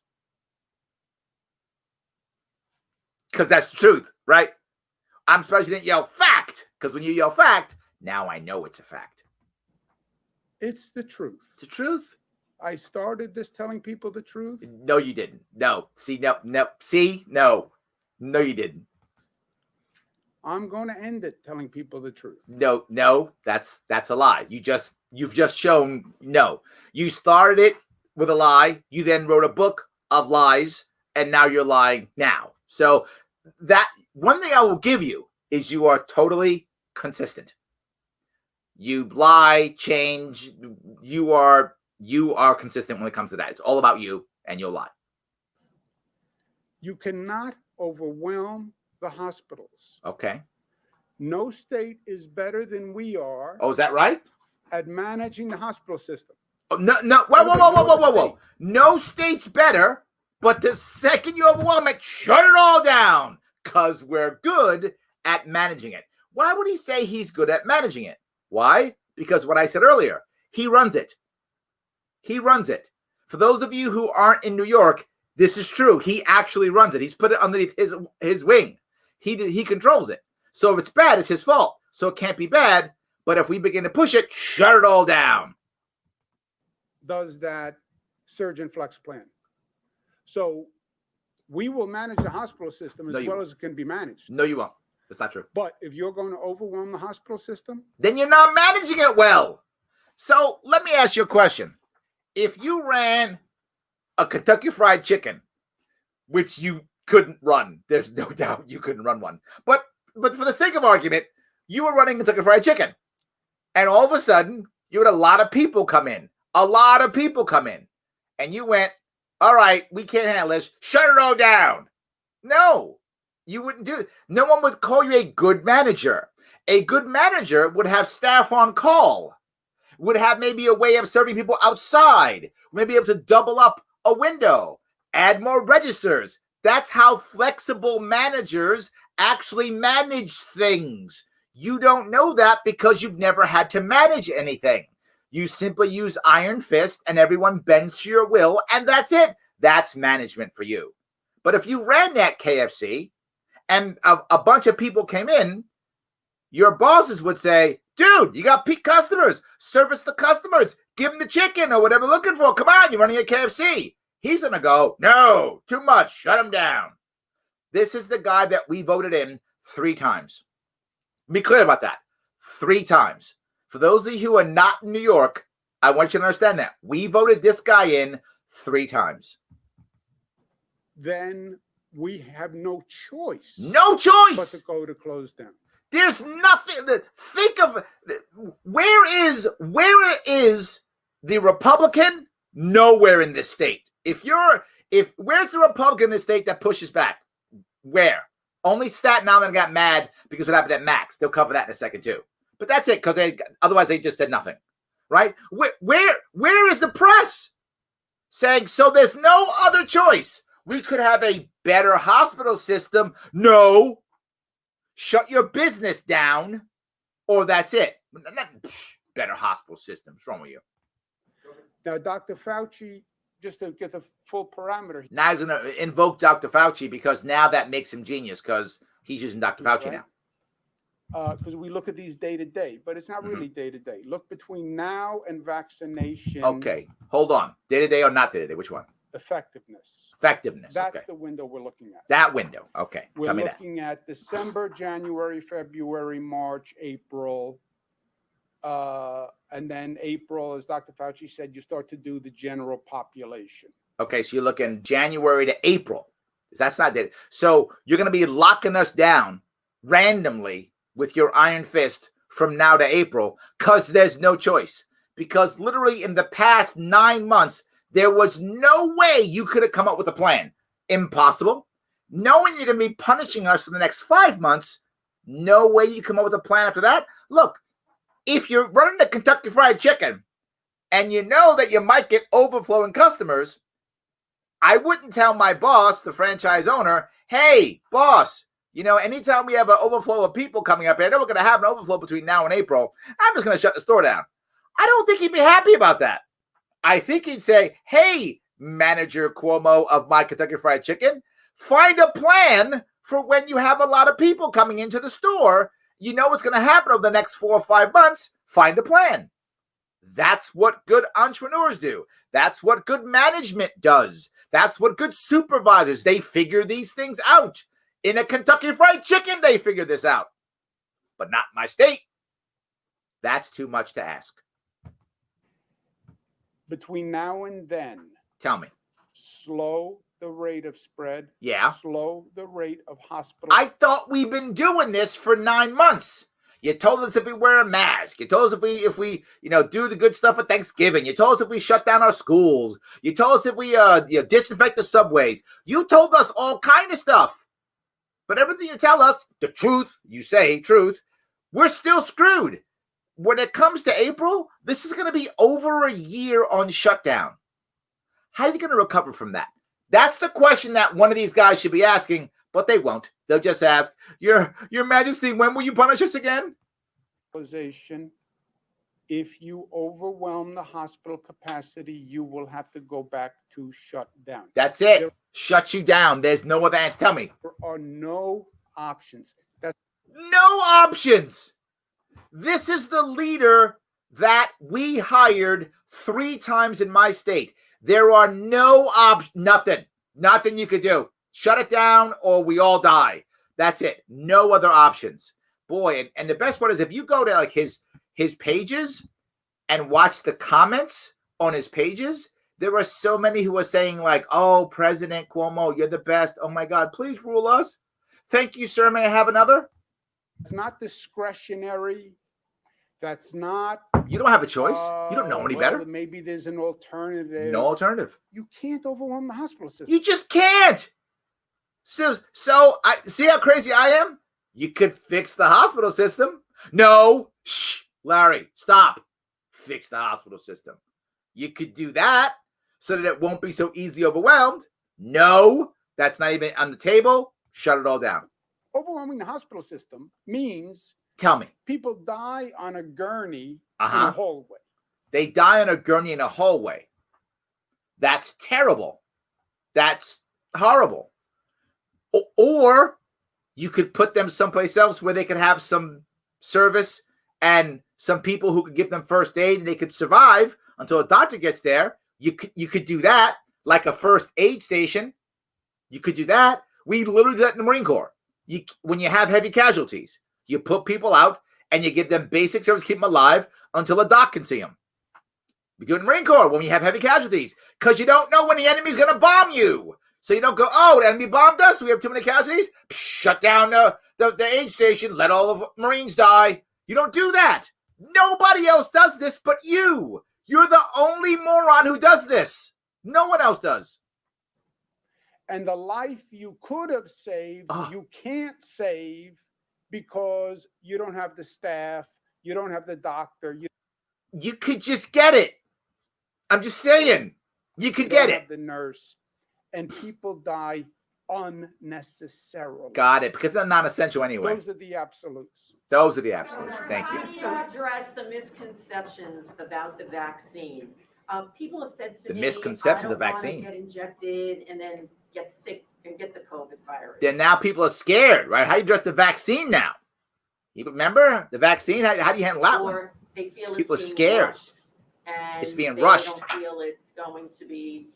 Because that's the truth, right? I'm surprised you didn't yell fact. Because when you yell fact, now I know it's a fact.
It's the truth.
It's the truth.
I started this telling people the truth.
No, you didn't. No. See, no. See, no. No, you didn't.
I'm going to end it telling people the truth.
No, that's a lie. You've just shown no. You started it with a lie. You then wrote a book of lies, and now you're lying now. So that one thing I will give you is you are totally consistent. You lie, change. You are consistent when it comes to that. It's all about you, and you'll lie.
You cannot overwhelm the hospitals.
Okay.
No state is better than we are.
Oh, is that right?
At managing the hospital system.
Oh, no. Whoa. No state's better, but the second you overwhelm it, shut it all down, because we're good at managing it. Why would he say he's good at managing it? Why? Because what I said earlier, he runs it. He runs it. For those of you who aren't in New York, this is true. He actually runs it. He's put it underneath his wing. He controls it. So if it's bad, it's his fault. So it can't be bad. But if we begin to push it, shut it all down.
Does that surgeon flex plan. So we will manage the hospital system as well as it can be managed.
No, you won't. That's not true.
But if you're going to overwhelm the hospital system,
then you're not managing it well. So let me ask you a question. If you ran a Kentucky Fried Chicken, which you couldn't run, there's no doubt you couldn't run one. But for the sake of argument, you were running Kentucky Fried Chicken. And all of a sudden, you had a lot of people come in. And you went, all right, we can't handle this. Shut it all down. No, you wouldn't do it. No one would call you a good manager. A good manager would have staff on call, would have maybe a way of serving people outside, maybe able to double up a window, add more registers. That's how flexible managers actually manage things. You don't know that because you've never had to manage anything. You simply use iron fist and everyone bends to your will, and that's it. That's management for you. But if you ran that KFC and a bunch of people came in, your bosses would say, dude, you got peak customers. Service the customers. Give them the chicken or whatever they're looking for. Come on, you're running a KFC. He's going to go, no, too much. Shut him down. This is the guy that we voted in 3 times. Be clear about that. 3 times. For those of you who are not in New York, I want you to understand that. We voted this guy in 3 times.
Then we have no choice.
No choice.
But to go to close down.
There's nothing. Think of where is the Republican? Nowhere in this state. Where's the Republican in the state that pushes back? Where? Only Staten Island got mad because what happened at Max. They'll cover that in a second too. But that's it, because otherwise they just said nothing, right? Where is the press saying, so there's no other choice? We could have a better hospital system. No. Shut your business down, or that's it. Better hospital system. What's wrong with you?
Now, Dr. Fauci, just to get the full parameter.
Now he's going to invoke Dr. Fauci because now that makes him genius because he's using Dr. Fauci now.
Because we look at these day to day, but it's not really day to day. Look between now and vaccination.
Okay, hold on. Day to day or not day to day? Which one?
Effectiveness.
That's
the window we're looking at.
That window. Okay.
We're looking at December, January, February, March, April. And then April, as Dr. Fauci said, you start to do the general population.
Okay, so you're looking January to April. That's not data. So you're going to be locking us down randomly with your iron fist from now to April because there's no choice. because literally in the past 9 months, there was no way you could have come up with a plan. Impossible. Knowing you're going to be punishing us for the next 5 months, no way you come up with a plan after that. Look, if you're running a Kentucky Fried Chicken and you know that you might get overflowing customers, I wouldn't tell my boss, the franchise owner, hey, boss, anytime we have an overflow of people coming up here, I know we're going to have an overflow between now and April, I'm just going to shut the store down. I don't think he'd be happy about that. I think he'd say, hey, Manager Cuomo of my Kentucky Fried Chicken, find a plan for when you have a lot of people coming into the store. You know what's going to happen over the next 4 or 5 months. Find a plan. That's what good entrepreneurs do. That's what good management does. That's what good supervisors, they figure these things out. In a Kentucky Fried Chicken, they figure this out. But not my state. That's too much to ask.
Between now and then,
tell me.
Slow the rate of spread.
Yeah.
Slow the rate of hospital.
I thought we've been doing this for 9 months. You told us if we wear a mask. You told us if we do the good stuff at Thanksgiving. You told us if we shut down our schools. You told us if we disinfect the subways. You told us all kind of stuff. But everything you tell us, the truth, you say truth, we're still screwed. When it comes to April, this is going to be over a year on shutdown. How are you going to recover from that? That's the question that one of these guys should be asking, but they won't. They'll just ask, Your Majesty, when will you punish us again?
If you overwhelm the hospital capacity, you will have to go back to shut down.
That's it. Shut you down. There's no other answer. Tell me.
There are no options.
No options. This is the leader that we hired 3 times in my state. There are no nothing you could do. Shut it down or we all die. That's it. No other options. Boy, and the best part is if you go to like his pages and watch the comments on his pages, there are so many who are saying like, oh, President Cuomo, you're the best. Oh my God, please rule us. Thank you, sir. May I have another?
It's not discretionary. That's not.
You don't have a choice. You don't know any better.
Maybe there's an alternative.
No alternative.
You can't overwhelm the hospital system.
You just can't. So I see how crazy I am. You could fix the hospital system. No, shh, Larry, stop. Fix the hospital system. You could do that so that it won't be so easily overwhelmed. No, that's not even on the table. Shut it all down.
Overwhelming the hospital system means.
Tell me.
People die on a gurney in a hallway.
They die on a gurney in a hallway. That's terrible. That's horrible. Or you could put them someplace else where they could have some service and some people who could give them first aid and they could survive until a doctor gets there. You could do that, like a first aid station. You could do that. We literally do that in the Marine Corps. When you have heavy casualties, you put people out and you give them basic service, keep them alive until a doc can see them. We do it in the Marine Corps when we have heavy casualties because you don't know when the enemy's going to bomb you. So you don't go, oh, the enemy bombed us. We have too many casualties. Shut down the aid station. Let all of Marines die. You don't do that. Nobody else does this but you. You're the only moron who does this. No one else does.
And the life you could have saved, you can't save because you don't have the staff. You don't have the doctor.
You could just get it. I'm just saying. You could get it.
The nurse. And people die unnecessarily.
Got it. Because they're not essential anyway.
Those are the absolutes.
Those are the absolutes. Thank you.
How do you address the misconceptions about the vaccine? People have said to me,
misconception of the vaccine.
Get injected and then get sick and get the COVID virus.
Then now people are scared, right? How do you address the vaccine now? You remember the vaccine? How do you handle that one?
They feel
people are scared. It's being rushed.
They don't feel it's going to be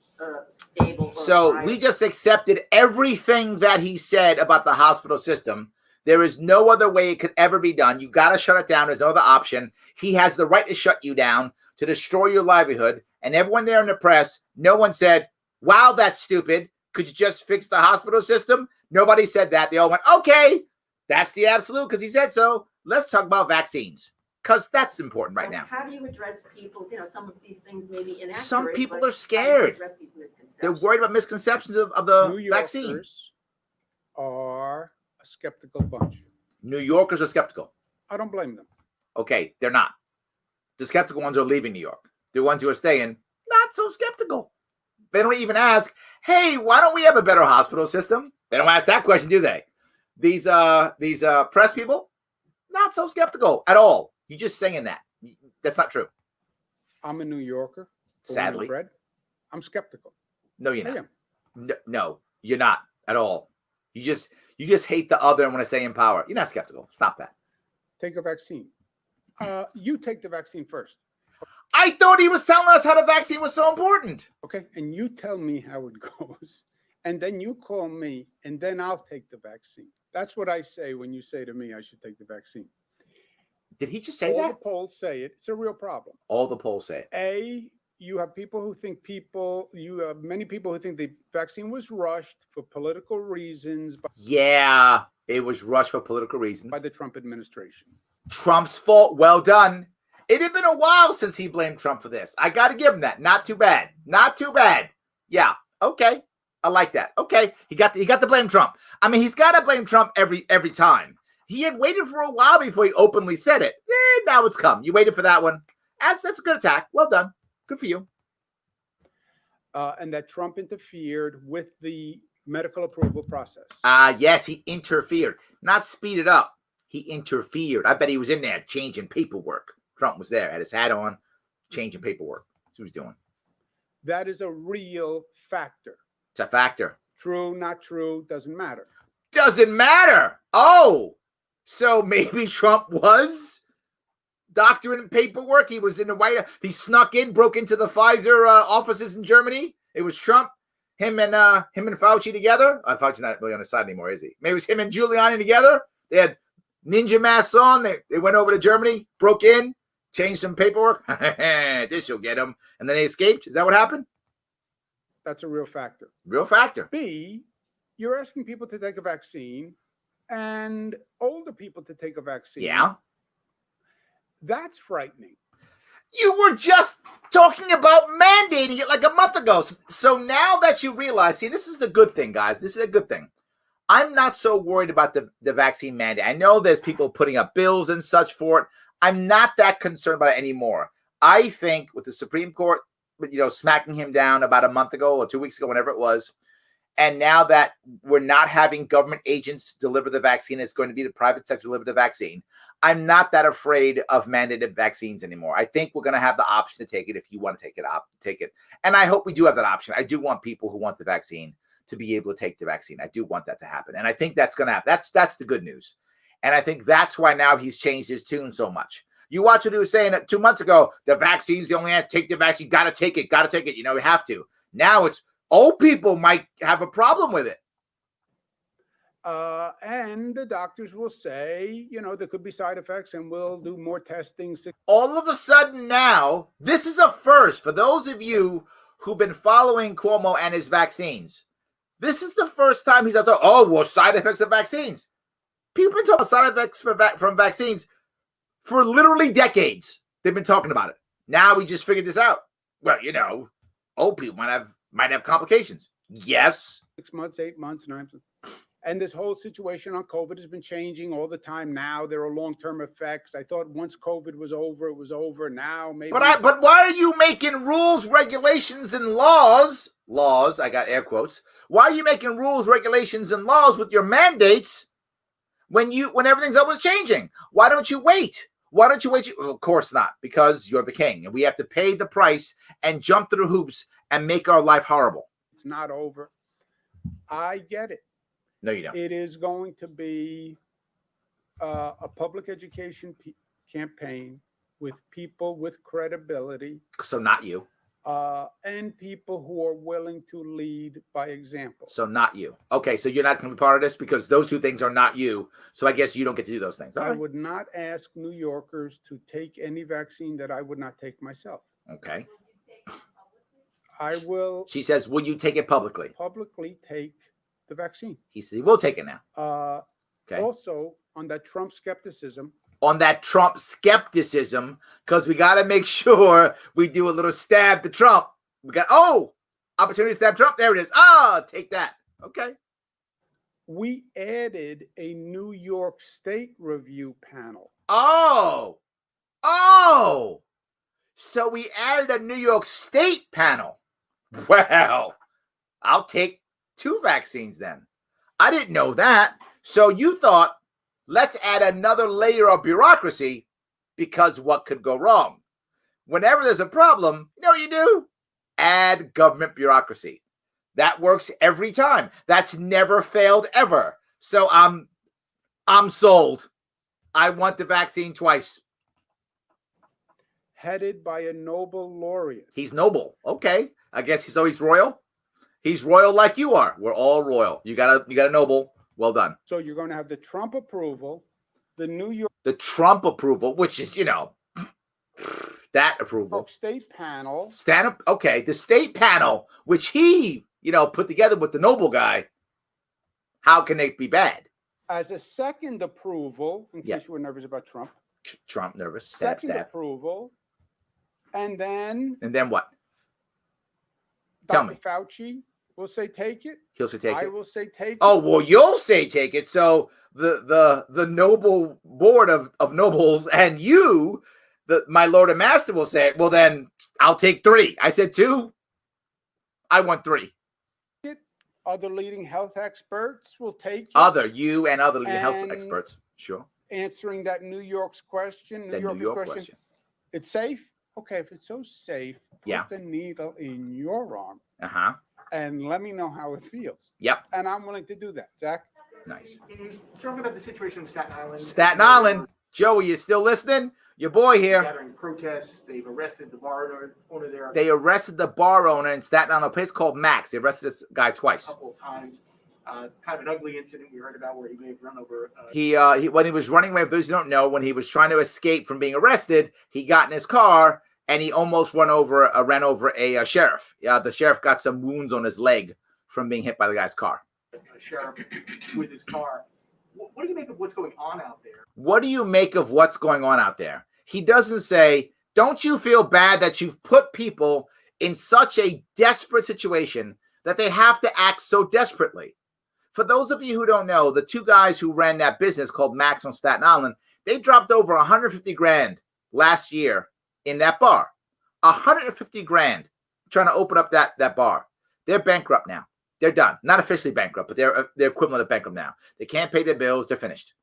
stable.
So we just accepted everything that he said about the hospital system. There is no other way it could ever be done. You got to shut it down. There's no other option. He has the right to shut you down, to destroy your livelihood. And everyone there in the press, no one said, wow, that's stupid. Could you just fix the hospital system? Nobody said that. They all went, okay, that's the absolute because he said so. Let's talk about vaccines. because that's important right
So
now.
how do you address people, some of these things may be inaccurate.
Some people
but
are scared.
How do you address these misconceptions?
They're worried about misconceptions of the
New
vaccine.
Yorkers are a skeptical bunch.
New Yorkers are skeptical.
I don't blame them.
Okay, they're not. The skeptical ones are leaving New York. The ones who are staying, not so skeptical. They don't even ask, hey, why don't we have a better hospital system? They don't ask that question, do they? These press people, not so skeptical at all. You're just saying that. That's not true.
I'm a New Yorker.
Sadly.
Bred. I'm skeptical.
No, you're
I
not.
am.
No, you're not at all. You just hate the other and want to stay in power. You're not skeptical. Stop that.
Take a vaccine. You take the vaccine first.
I thought he was telling us how the vaccine was so important.
Okay. And you tell me how it goes. And then you call me, and then I'll take the vaccine. That's what I say when you say to me I should take the vaccine.
Did he just say
All
that?
the polls say it. It's a real problem.
All the polls say it.
You have people who think you have many people who think the vaccine was rushed for political reasons
Yeah, it was rushed for political reasons.
by the Trump administration.
Trump's fault. Well done. It had been a while since he blamed Trump for this. I got to give him that. Not too bad. Not too bad. Yeah. Okay. I like that. Okay. He got to blame Trump. I mean, he's got to blame Trump every time. He had waited for a while before he openly said it. Now it's come. You waited for that one. That's a good attack. Well done. Good for you.
And that Trump interfered with the medical approval process.
Yes, he interfered. Not speeded up. He interfered. I bet he was in there changing paperwork. Trump was there, had his hat on, changing paperwork. That's what he was doing.
That is a real factor.
It's a factor.
True, not true, doesn't matter.
Doesn't matter. Oh, so maybe Trump was doctoring paperwork. He was in the White House. He snuck in, broke into the Pfizer offices in Germany. It was Trump, him and Fauci together. Fauci's not really on his side anymore, is he? Maybe it was him and Giuliani together. They had ninja masks on. They went over to Germany, broke in, changed some paperwork. This will get him. And then they escaped. Is that what happened?
That's a real factor.
Real factor.
B, you're asking people to take a vaccine and older people to take a vaccine.
Yeah.
That's frightening.
You were just talking about mandating it like a month ago. So now that you realize, see, this is the good thing, guys. This is a good thing. I'm not so worried about the vaccine mandate. I know there's people putting up bills and such for it. I'm not that concerned about it anymore. I think with the Supreme Court, smacking him down about a month ago or 2 weeks ago, whenever it was, and now that we're not having government agents deliver the vaccine, it's going to be the private sector deliver the vaccine. I'm not that afraid of mandated vaccines anymore. I think we're going to have the option to take it if you want to take it. And I hope we do have that option. I do want people who want the vaccine to be able to take the vaccine. I do want that to happen. And I think that's going to happen. That's the good news. And I think that's why now he's changed his tune so much. You watch what he was saying 2 months ago, the vaccine's the only answer. Take the vaccine. Got to take it. We have to. Now it's old people might have a problem with it.
And the doctors will say, there could be side effects and we'll do more testing.
All of a sudden now, this is a first for those of you who've been following Cuomo and his vaccines. This is the first time he's out. Side effects of vaccines. People have been talking about side effects from vaccines for literally decades. They've been talking about it. Now we just figured this out. Well, old people might have complications. Yes.
6 months, 8 months, 9 months. And this whole situation on COVID has been changing all the time now. There are long-term effects. I thought once COVID was over, it was over. Now maybe.
But why are you making rules, regulations, and laws? Laws, I got air quotes. Why are you making rules, regulations, and laws with your mandates when everything's always changing? Why don't you wait? Well, of course not, because you're the king, and we have to pay the price and jump through hoops and make our life horrible.
It's not over. I get it.
No, you don't.
It is going to be a public education campaign with people with credibility.
So not you.
And people who are willing to lead by example.
So not you. Okay, so you're not going to be part of this because those two things are not you. So I guess you don't get to do those things.
I would not ask New Yorkers to take any vaccine that I would not take myself.
Okay.
I will.
She says, will you take it publicly?
Publicly take the vaccine.
He said he will take it now. Okay.
Also, on that Trump skepticism,
on that Trump skepticism, because we got to make sure we do a little stab to Trump. We got, opportunity to stab Trump. There it is. Take that. Okay.
We added a New York State review panel.
Oh. So we added a New York State panel. Well, I'll take 2 vaccines then. I didn't know that. So you thought, let's add another layer of bureaucracy, because what could go wrong? Whenever there's a problem, you know what you do? Add government bureaucracy. That works every time. That's never failed ever. So I'm sold. I want the vaccine twice.
Headed by a Nobel laureate.
He's noble. Okay. I guess he's royal. He's royal like you are. We're all royal. You got a Nobel. Well done.
So you're going to have the Trump approval,
the Trump approval, which is, that approval.
State panel.
Okay, the state panel, which he, put together with the Nobel guy. How can they be bad?
As a second approval, in case you were nervous about Trump.
Trump nervous.
Second approval. And then
what? Tell me.
Fauci will say take it.
He'll say take it.
I will say take it.
Oh, well, you'll say take it. So the noble board of nobles and you, my lord and master, will say, well, then I'll take 3. I said 2. I want 3.
Other leading health experts will take it.
Other leading health experts. Sure.
Answering that New York's question. New York question. It's safe? Okay, if it's so safe, put the needle in your arm.
Uh-huh.
And let me know how it feels.
Yep.
And I'm willing to do that. Zach?
Nice.
Can you talk about the situation in Staten Island?
Staten Island. Joey, you still listening? Your boy here.
Gathering protests. They've arrested the bar owner there.
They arrested the bar owner in Staten Island, a place called Max. They arrested this guy twice.
A couple of times. Kind of an ugly incident we heard about where he may have run over.
He when he was running away, for those who don't know, when he was trying to escape from being arrested, he got in his car and he almost ran over a sheriff. The sheriff got some wounds on his leg from being hit by the guy's car.
A sheriff with his car. What do you make of what's going on out there?
What do you make of what's going on out there? He doesn't say, don't you feel bad that you've put people in such a desperate situation that they have to act so desperately? For those of you who don't know, the 2 guys who ran that business called Max on Staten Island, they dropped over 150 grand last year in that bar. 150 grand trying to open up that bar. They're bankrupt now. They're done. Not officially bankrupt, but they're equivalent of bankrupt now. They can't pay their bills. They're finished.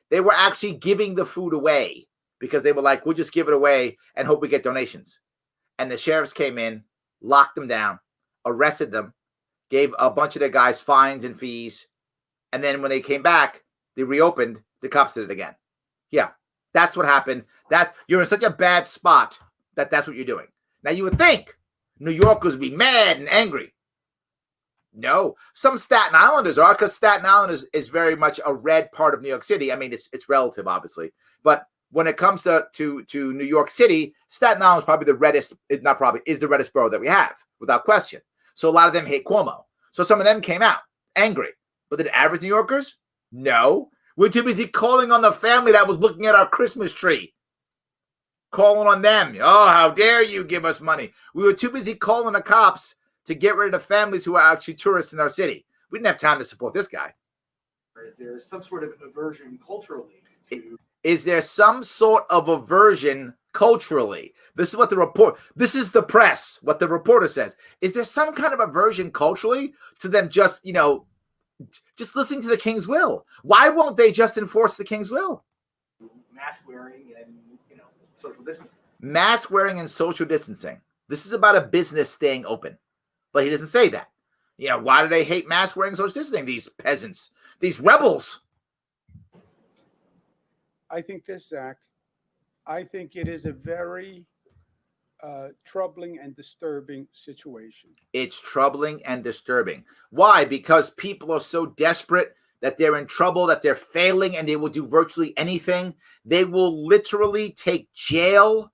They were actually giving the food away because they were like, we'll just give it away and hope we get donations. And the sheriffs came in, locked them down, arrested them, gave a bunch of their guys fines and fees. And then when they came back, they reopened, the cops did it again. Yeah, that's what happened. You're in such a bad spot that's what you're doing. Now, you would think New Yorkers would be mad and angry. No, some Staten Islanders are, because Staten Island is very much a red part of New York City. I mean, it's relative, obviously. But when it comes to New York City, Staten Island is probably the reddest, not probably, is the reddest borough that we have, without question. So a lot of them hate Cuomo. So some of them came out angry. But did average New Yorkers? No. We're too busy calling on the family that was looking at our Christmas tree. Calling on them. Oh, how dare you give us money. We were too busy calling the cops to get rid of the families who are actually tourists in our city. We didn't have time to support this guy.
Is there some sort of aversion culturally to...
Is there some sort of aversion culturally? This is what this is the press, what the reporter says. Is there some kind of aversion culturally to them just listening to the king's will? Why won't they just enforce the king's will?
Mask wearing and, social distancing.
Mask wearing and social distancing. This is about a business staying open. But he doesn't say that. Why do they hate mask wearing and social distancing? These peasants, these rebels.
I think this, Zach. I think it is a very troubling and disturbing situation.
It's troubling and disturbing. Why? Because people are so desperate that they're in trouble, that they're failing, and they will do virtually anything. They will literally take jail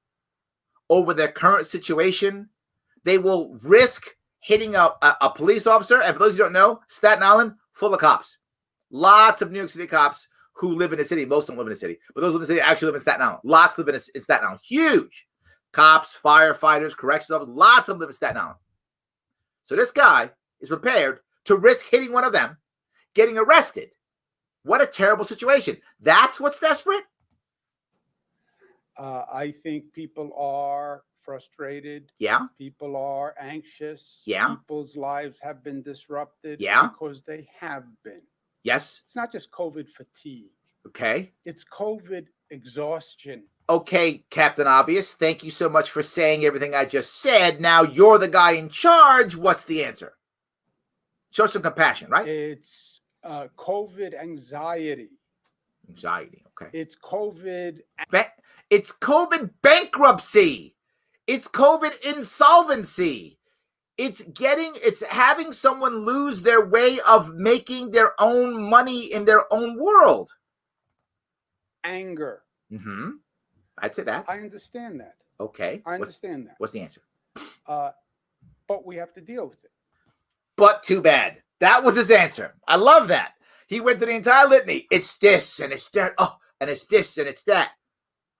over their current situation. They will risk hitting a police officer. And for those who don't know, Staten Island, full of cops. Lots of New York City cops who live in the city. Most don't live in the city, but those who live in the city actually live in Staten Island. Lots live in Staten Island. Huge. Cops, firefighters, corrections officers, lots of them live in Staten Island. So this guy is prepared to risk hitting one of them, getting arrested. What a terrible situation. That's what's desperate?
I think people are frustrated.
Yeah.
People are anxious.
Yeah.
People's lives have been disrupted.
Yeah.
Because they have been.
Yes.
It's not just COVID fatigue.
Okay.
It's COVID exhaustion.
Okay, Captain Obvious. Thank you so much for saying everything I just said. Now you're the guy in charge. What's the answer? Show some compassion, right?
It's COVID anxiety.
Anxiety. Okay.
It's COVID.
It's COVID bankruptcy. It's COVID insolvency. It's having someone lose their way of making their own money in their own world.
Anger.
Mm-hmm. I'd say that.
I understand that.
Okay.
I understand that.
What's the answer?
But we have to deal with it.
But too bad. That was his answer. I love that. He went through the entire litany. It's this and it's that. Oh, and it's this and it's that.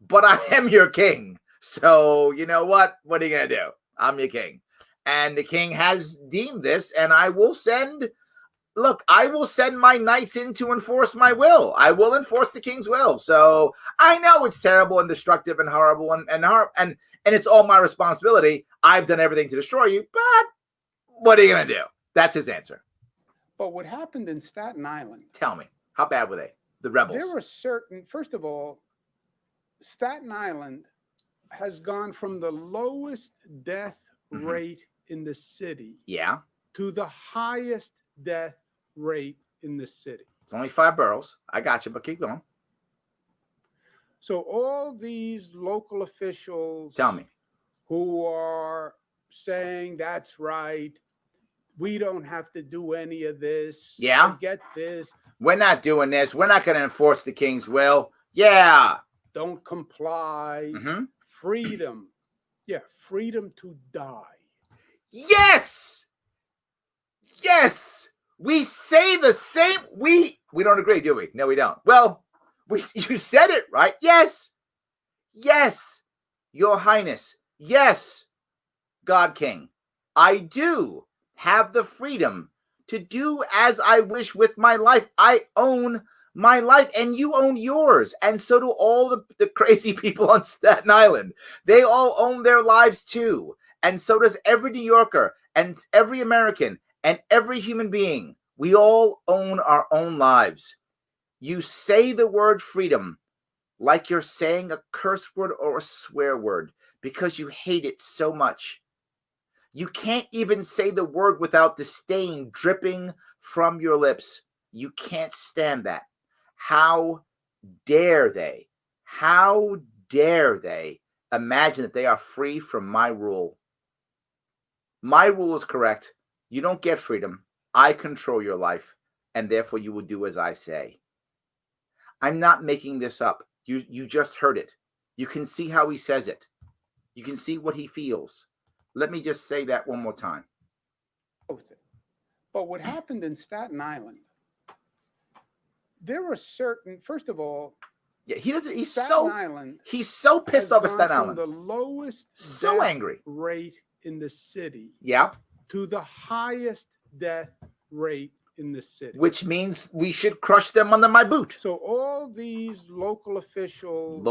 But I am your king. So you know what? What are you going to do? I'm your king. And the king has deemed this, and I will send my knights in to enforce my will. I will enforce the king's will. So I know it's terrible and destructive and horrible and it's all my responsibility. I've done everything to destroy you, but what are you going to do? That's his answer.
But what happened in Staten Island?
Tell me, how bad were they? The rebels.
There were first of all, Staten Island has gone from the lowest death rate in the city to the highest death rate in the city.
It's only 5 boroughs. I got you, but keep going.
So all these local officials,
tell me,
who are saying that's right, we don't have to do any of this.
Yeah.
Forget this.
We're not doing this. We're not going to enforce the king's will. Yeah.
Don't comply.
Mm-hmm.
Freedom. Yeah, freedom to die.
Yes. Yes. We say the same. We don't agree, do we? No, we don't. Well, you said it right. Yes. Yes. Your Highness. Yes. God King. I do have the freedom to do as I wish with my life. I own my life and you own yours. And so do all the crazy people on Staten Island. They all own their lives too. And so does every New Yorker and every American and every human being. We all own our own lives. You say the word freedom like you're saying a curse word or a swear word because you hate it so much. You can't even say the word without disdain dripping from your lips. You can't stand that. How dare they? How dare they imagine that they are free from my rule? My rule is correct. You don't get freedom. I control your life, and therefore you will do as I say. I'm not making this up. You just heard it. You can see how he says it. You can see what he feels. Let me just say that one more time.
But what happened in Staten Island, there were certain, first of all,
yeah, he doesn't. He's
Staten Island
he's so pissed off at Staten Island.
The lowest
so angry
rate in the city.
Yeah.
To the highest death rate in the city.
Which means we should crush them under my boot.
So all these local officials,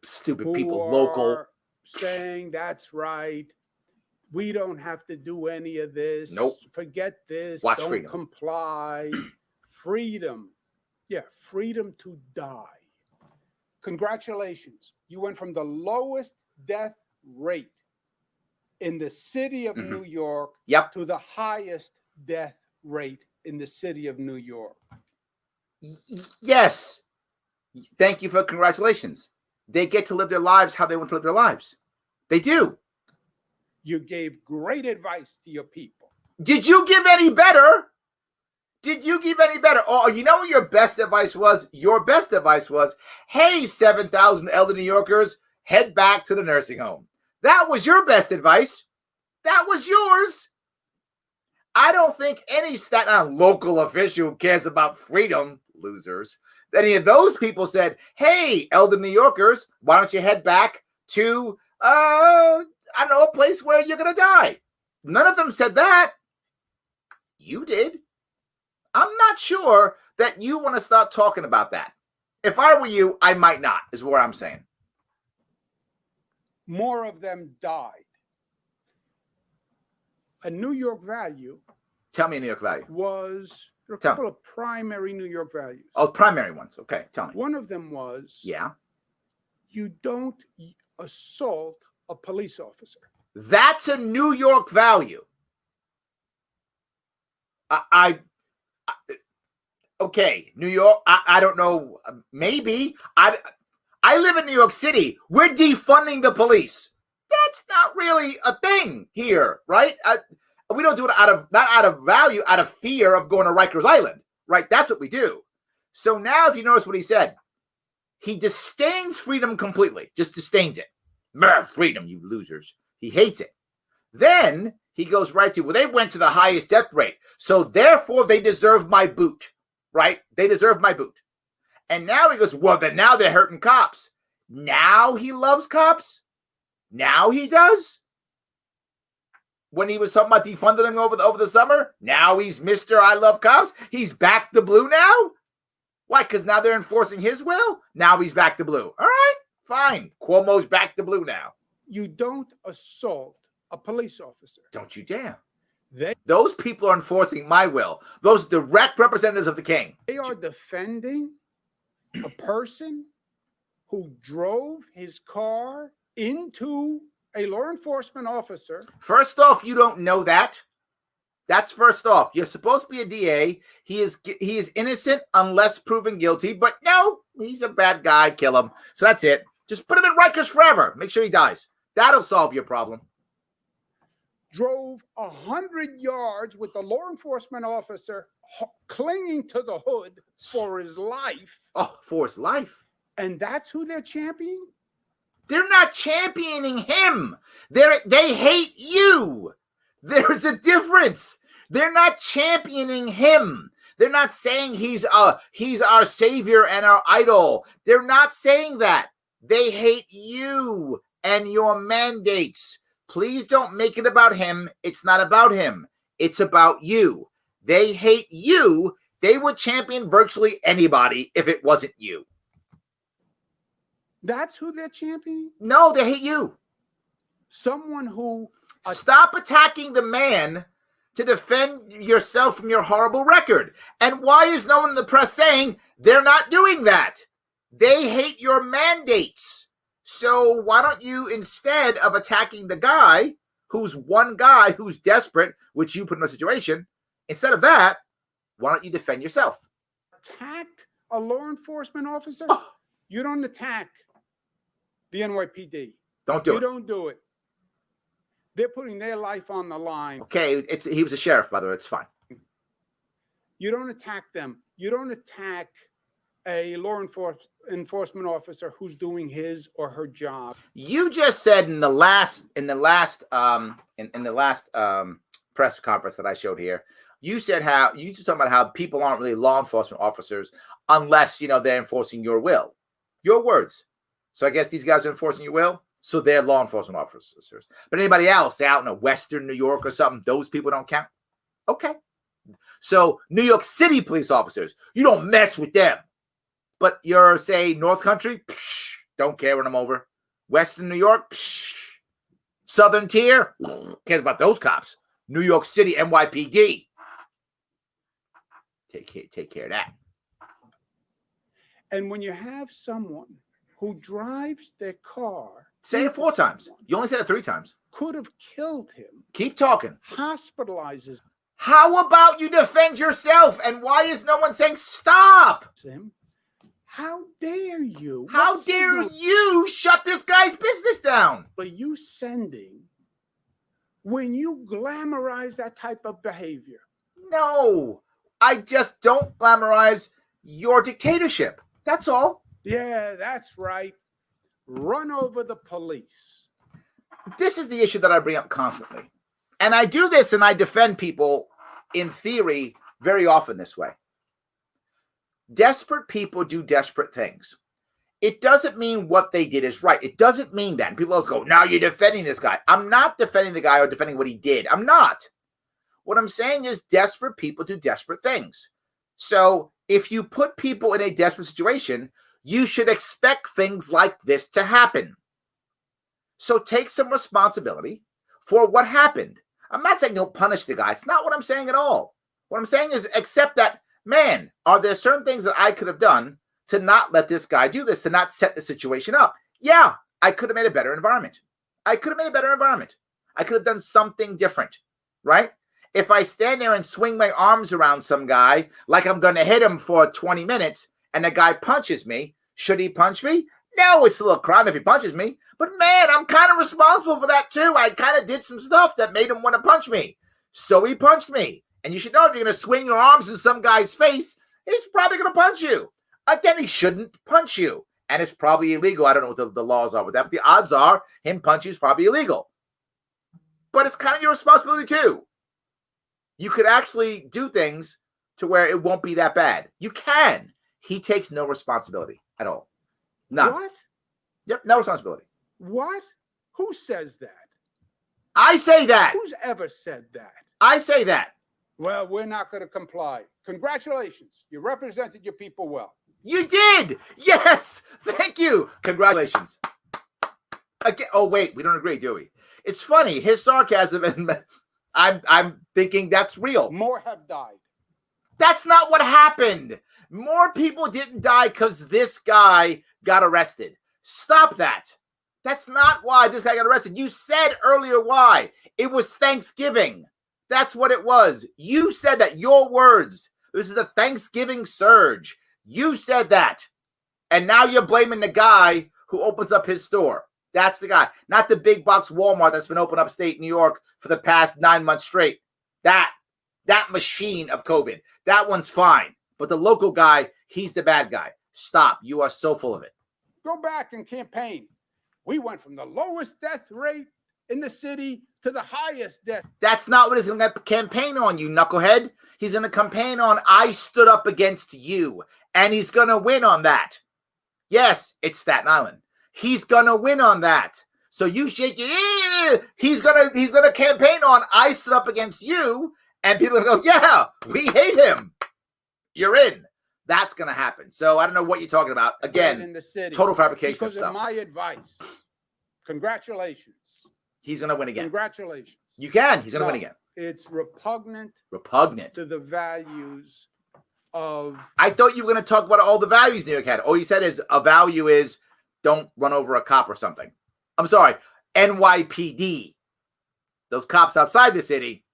stupid people,
saying that's right. We don't have to do any of this.
Nope.
Forget this.
Watch
don't
freedom.
Comply. Freedom. Yeah, freedom to die. Congratulations. You went from the lowest death rate in the city of New York to the highest death rate in the city of New York.
Yes. Thank you for congratulations. They get to live their lives how they want to live their lives. They do.
You gave great advice to your people.
Did you give any better? Did you give any better? Oh, you know what your best advice was? Your best advice was, hey, 7,000 elder New Yorkers, head back to the nursing home. That was your best advice. That was yours. I don't think any Staten Island local official cares about freedom, losers. any of those people said, hey, elder New Yorkers, why don't you head back to, I don't know, a place where you're going to die? None of them said that. You did. I'm not sure that you want to start talking about that. If I were you, I might not, is what I'm saying.
More of them died. A New York value.
Tell me a New York value.
Was there are a couple of primary New York values.
Oh, primary ones. Okay, tell me.
One of them was, you don't assault a police officer. That's
a New York value. Okay, New York, I don't know, maybe. I live in New York City. We're defunding the police. That's not really a thing here, right? We don't do it not out of value, out of fear of going to Rikers Island, right? That's what we do. So now if you notice what he said, he disdains freedom completely, just disdains it. Freedom, you losers. He hates it. Then he goes right to, well, they went to the highest death rate, so therefore they deserve my boot, right? They deserve my boot. And now he goes, well, then now they're hurting cops. Now he loves cops? Now he does? When he was talking about defunding them over the summer, now he's Mr. I love cops? He's back to blue now? Why? Because now they're enforcing his will? Now he's back to blue. All right, fine. Cuomo's back to blue now.
You don't assault a police officer.
Don't you dare. Those people are enforcing my will. Those direct representatives of the king.
They are defending a person who drove his car into a law enforcement officer.
First off, you don't know that. That's first off. You're supposed to be a DA. He is innocent unless proven guilty. But no, he's a bad guy. Kill him. So that's it. Just put him in Rikers forever. Make sure he dies. That'll solve your problem.
Drove 100 yards with the law enforcement officer clinging to the hood for his life.
Oh, for his life.
And that's who they're championing?
They're not championing him. They hate you. There's a difference. They're not championing him. They're not saying he's our savior and our idol. They're not saying that. They hate you and your mandates. Please don't make it about him. It's not about him. It's about you. They hate you. They would champion virtually anybody if it wasn't you.
That's who they're championing?
No, they hate you.
Someone who...
Stop attacking the man to defend yourself from your horrible record. And why is no one in the press saying they're not doing that? They hate your mandates. So why don't you, instead of attacking the guy who's desperate, which you put in a situation, instead of that, why don't you defend yourself?
Attacked a law enforcement officer? You don't attack the NYPD.
Don't do it.
You don't do it. They're putting their life on the line.
Okay, he was a sheriff, by the way. It's fine.
You don't attack them. You don't attack a law enforcement officer who's doing his or her job.
You just said in the last press conference that I showed here, you said you talking about how people aren't really law enforcement officers unless they're enforcing your will. Your words. So I guess these guys are enforcing your will. So they're law enforcement officers. But anybody else out in Western New York or something, those people don't count. Okay. So New York City police officers, you don't mess with them. But you're, say, North Country, don't care when I'm over. Western New York, Southern Tier, cares about those cops. New York City, NYPD. Take care of that.
And when you have someone who drives their car...
Say it 4 times. You only said it 3 times.
Could have killed him.
Keep talking.
Hospitalizes.
How about you defend yourself? And why is no one saying stop?
How dare you?
How dare you shut this guy's business down?
Are you sending when you glamorize that type of behavior?
No, I just don't glamorize your dictatorship. That's all.
Yeah, that's right. Run over the police.
This is the issue that I bring up constantly. And I do this and I defend people in theory very often this way. Desperate people do desperate things. It doesn't mean what they did is right. It doesn't mean that. And people always go, now you're defending this guy. I'm not defending the guy or defending what he did. I'm not. What I'm saying is desperate people do desperate things. So if you put people in a desperate situation, you should expect things like this to happen. So take some responsibility for what happened. I'm not saying don't punish the guy. It's not what I'm saying at all. What I'm saying is accept that, man, are there certain things that I could have done to not let this guy do this, to not set the situation up? Yeah, I could have made a better environment. I could have done something different, right? If I stand there and swing my arms around some guy like I'm going to hit him for 20 minutes and the guy punches me, should he punch me? No, it's still a crime if he punches me. But man, I'm kind of responsible for that too. I kind of did some stuff that made him want to punch me. So he punched me. And you should know if you're going to swing your arms in some guy's face, he's probably going to punch you. Again, he shouldn't punch you. And it's probably illegal. I don't know what the laws are with that. But the odds are him punching is probably illegal. But it's kind of your responsibility too. You could actually do things to where it won't be that bad. You can. He takes no responsibility at all. None.
What?
Yep, no responsibility.
What? Who says that?
I say that.
Who's ever said that?
I say that.
Well, we're not going to comply. Congratulations. You represented your people well.
You did. Yes. Thank you. Congratulations. Again. Oh, wait. We don't agree, do we? It's funny. His sarcasm, and I'm thinking that's real.
More have died.
That's not what happened. More people didn't die because this guy got arrested. Stop that. That's not why this guy got arrested. You said earlier why. It was Thanksgiving. That's what it was. You said that. Your words. This is a Thanksgiving surge. You said that. And now you're blaming the guy who opens up his store. That's the guy. Not the big box Walmart that's been open upstate New York for the past 9 months straight. That machine of COVID. That one's fine. But the local guy, he's the bad guy. Stop. You are so full of it.
Go back and campaign. We went from the lowest death rate in the city to the highest death.
That's not what he's going to campaign on, you knucklehead. He's going to campaign on, I stood up against you. And he's going to win on that. Yes, it's Staten Island. He's going to win on that. So you shake your ear. He's going to campaign on, I stood up against you. And people are going to go, yeah, we hate him. You're in. That's going to happen. So I don't know what you're talking about. Again,
in the city,
total fabrication
because
of stuff.
Of my advice. Congratulations.
He's going to win again.
Congratulations.
You can. He's going to win again.
It's repugnant.
To
the values of...
I thought you were going to talk about all the values New York had. All you said is a value is don't run over a cop or something. I'm sorry. NYPD. Those cops outside the city,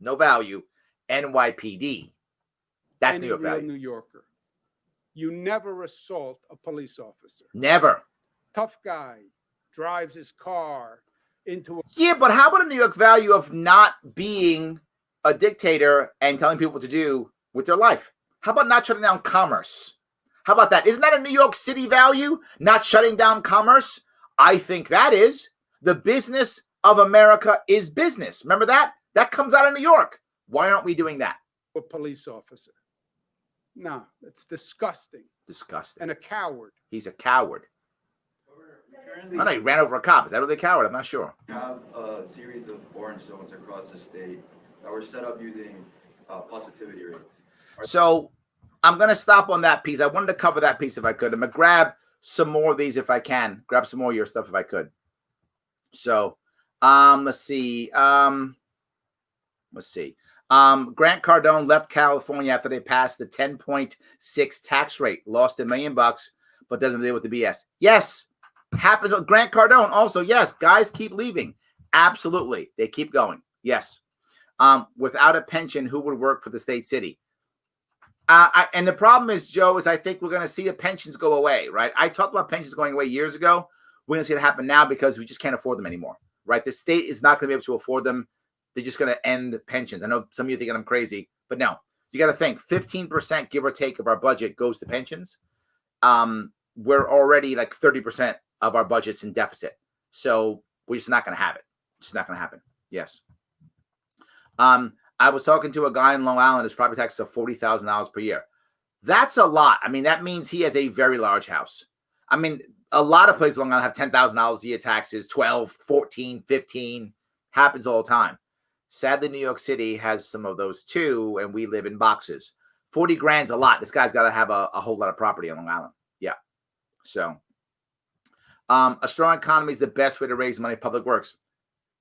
no value. NYPD. That's New York value.
New Yorker. You never assault a police officer.
Never.
Tough guy drives his car into a...
Yeah, but how about a New York value of not being a dictator and telling people what to do with their life? How about not shutting down commerce? How about that? Isn't that a New York City value? Not shutting down commerce? I think that is. The business of America is business. Remember that? That comes out of New York. Why aren't we doing that?
A police officer. No, it's disgusting.
Disgusting.
And a coward.
He's a coward. I know he ran over a cop. Is that really a coward? I'm not sure.
We have a series of orange zones across the state that were set up using positivity rates.
So I'm going to stop on that piece. I wanted to cover that piece if I could. I'm going to grab some more of these if I can. Grab some more of your stuff if I could. So let's see. Grant Cardone left California after they passed the 10.6 tax rate, lost $1 million, but doesn't deal with the BS. Yes, happens with Grant Cardone. Also, yes, guys keep leaving. Absolutely, they keep going. Yes, without a pension, who would work for the state city? And the problem is, Joe, is I think we're going to see the pensions go away. Right? I talked about pensions going away years ago. We're going to see it happen now because we just can't afford them anymore. Right? The state is not going to be able to afford them. They're just going to end pensions. I know some of you thinking I'm crazy, but no. You got to think 15%, give or take, of our budget goes to pensions. We're already like 30% of our budget's in deficit. So we're just not going to have it. It's just not going to happen. Yes. I was talking to a guy in Long Island. His property taxes are $40,000 per year. That's a lot. I mean, that means he has a very large house. I mean, a lot of places Long Island have $10,000 a year taxes, 12, 14, 15. Happens all the time. Sadly, New York City has some of those too, and we live in boxes. 40 grand's a lot. This guy's got to have a whole lot of property on Long Island. Yeah. So, a strong economy is the best way to raise money. Public works.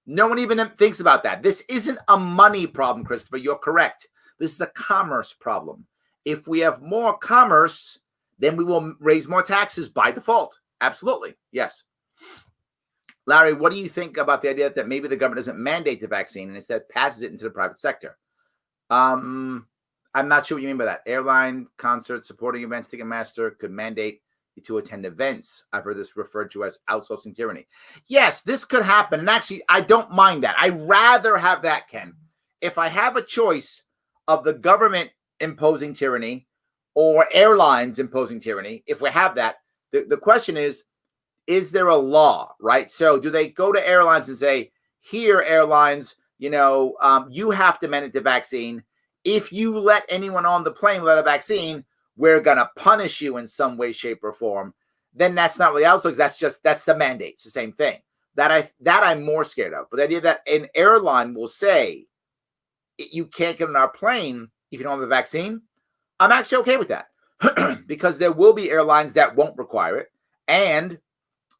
No one even thinks about that. This isn't a money problem, Christopher. You're correct. This is a commerce problem. If we have more commerce, then we will raise more taxes by default. Absolutely. Yes. Larry, what do you think about the idea that maybe the government doesn't mandate the vaccine and instead passes it into the private sector? I'm not sure what you mean by that. Airline, concert, supporting events, Ticketmaster could mandate you to attend events. I've heard this referred to as outsourcing tyranny. Yes, this could happen. And actually, I don't mind that. I'd rather have that, Ken. If I have a choice of the government imposing tyranny or airlines imposing tyranny, if we have that, the question is there a law, right? So do they go to airlines and say, here, airlines, you have to mandate the vaccine. If you let anyone on the plane without a vaccine, we're going to punish you in some way, shape, or form. Then that's not really outsourcing. That's the mandate. It's the same thing. That I'm more scared of. But the idea that an airline will say, you can't get on our plane if you don't have a vaccine, I'm actually okay with that. Because there will be airlines that won't require it. And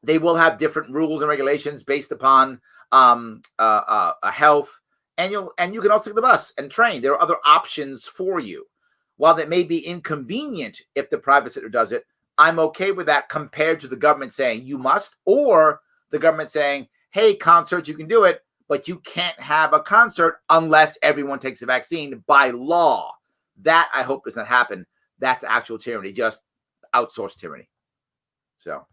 they will have different rules and regulations based upon health. And you can also take the bus and train. There are other options for you. While that may be inconvenient if the private sector does it, I'm okay with that compared to the government saying you must, or the government saying, hey, concerts, you can do it, but you can't have a concert unless everyone takes the vaccine by law. That I hope does not happen. That's actual tyranny, just outsourced tyranny. So, all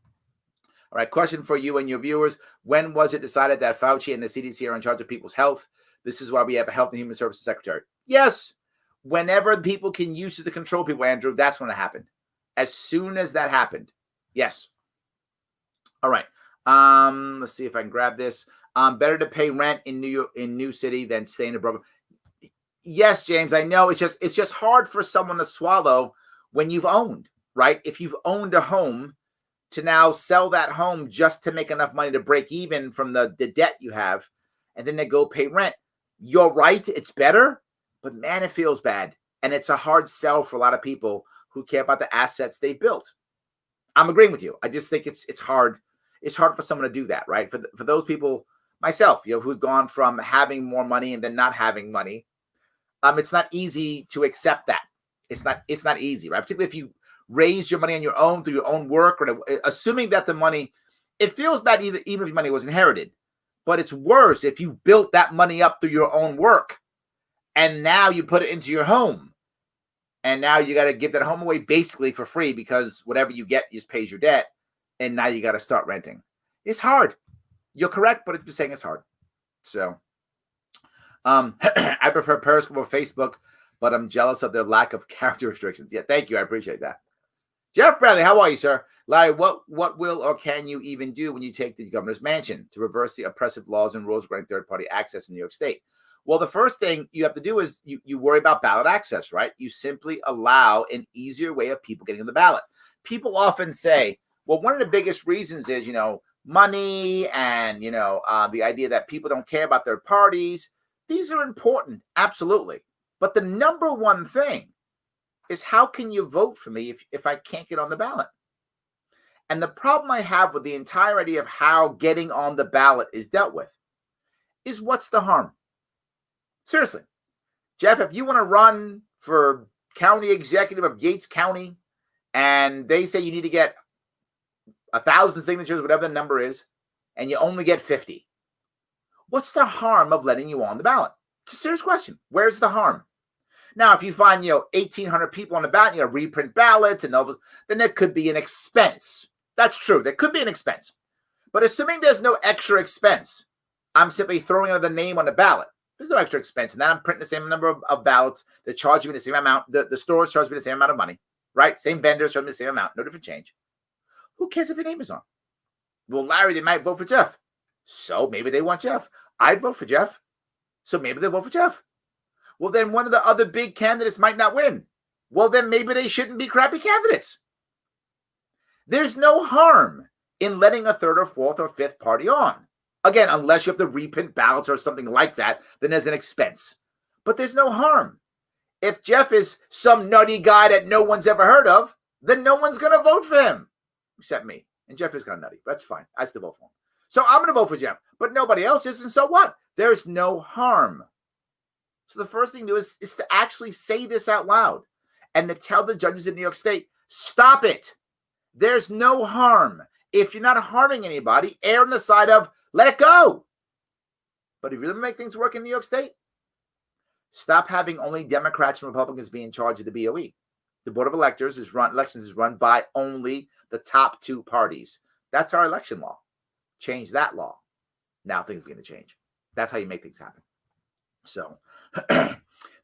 right, question for you and your viewers. When was it decided that Fauci and the CDC are in charge of people's health? This is why we have a Health and Human Services Secretary. Yes, whenever people can use it to control people, Andrew, that's when it happened. As soon as that happened. Yes. All right. Let's see if I can grab this. Better to pay rent in New City than stay in a Brooklyn. Yes, James, I know it's just hard for someone to swallow when you've owned, right? If you've owned a home, to now sell that home just to make enough money to break even from the debt you have, and then they go pay rent. You're right, it's better, but man, it feels bad. And it's a hard sell for a lot of people who care about the assets they built. I'm agreeing with you. I just think it's hard. It's hard for someone to do that, right? For those people, myself, who's gone from having more money and then not having money. It's not easy to accept that. It's not easy, right? Particularly if you raise your money on your own through your own work, or assuming that the money, it feels bad even if your money was inherited. But it's worse if you've built that money up through your own work and now you put it into your home. And now you got to give that home away basically for free because whatever you get just pays your debt. And now you got to start renting. It's hard. You're correct, but it's just saying it's hard. So I prefer Periscope or Facebook, but I'm jealous of their lack of character restrictions. Yeah, thank you. I appreciate that. Jeff Bradley, how are you, sir? Larry, what will or can you even do when you take the governor's mansion to reverse the oppressive laws and rules regarding third-party access in New York State? Well, the first thing you have to do is you worry about ballot access, right? You simply allow an easier way of people getting on the ballot. People often say, well, one of the biggest reasons is, money and, the idea that people don't care about their parties. These are important, absolutely. But the number one thing is how can you vote for me if I can't get on the ballot? And the problem I have with the entire idea of how getting on the ballot is dealt with is what's the harm? Seriously. Jeff, if you want to run for county executive of Yates County and they say you need to get 1,000 signatures, whatever the number is, and you only get 50, what's the harm of letting you on the ballot? It's a serious question. Where's the harm? Now, if you find, 1,800 people on the ballot, you got to reprint ballots, and then there could be an expense. That's true. There could be an expense. But assuming there's no extra expense, I'm simply throwing another name on the ballot. There's no extra expense. And then I'm printing the same number of ballots. They're charging me the same amount. The stores charge me the same amount of money, right? Same vendors charge me the same amount. No different change. Who cares if your name is on? Well, Larry, they might vote for Jeff. So maybe they want Jeff. I'd vote for Jeff. So maybe they'll vote for Jeff. Well, then one of the other big candidates might not win. well, then maybe they shouldn't be crappy candidates. There's no harm in letting a third or fourth or fifth party on. Again, unless you have to reprint ballots or something like that, then there's an expense. But there's no harm. If Jeff is some nutty guy that no one's ever heard of, then no one's going to vote for him, except me. And Jeff is kind of nutty, but that's fine. I still vote for him. So I'm going to vote for Jeff, but nobody else is, and so what? There's no harm. So the first thing to do is to actually say this out loud and to tell the judges in New York State, stop it. There's no harm. If you're not harming anybody, err on the side of let it go. But if you really make things work in New York State, stop having only Democrats and Republicans be in charge of the BOE. The Board of Elections is run by only the top two parties. That's our election law. Change that law. Now things are going to change. That's how you make things happen. So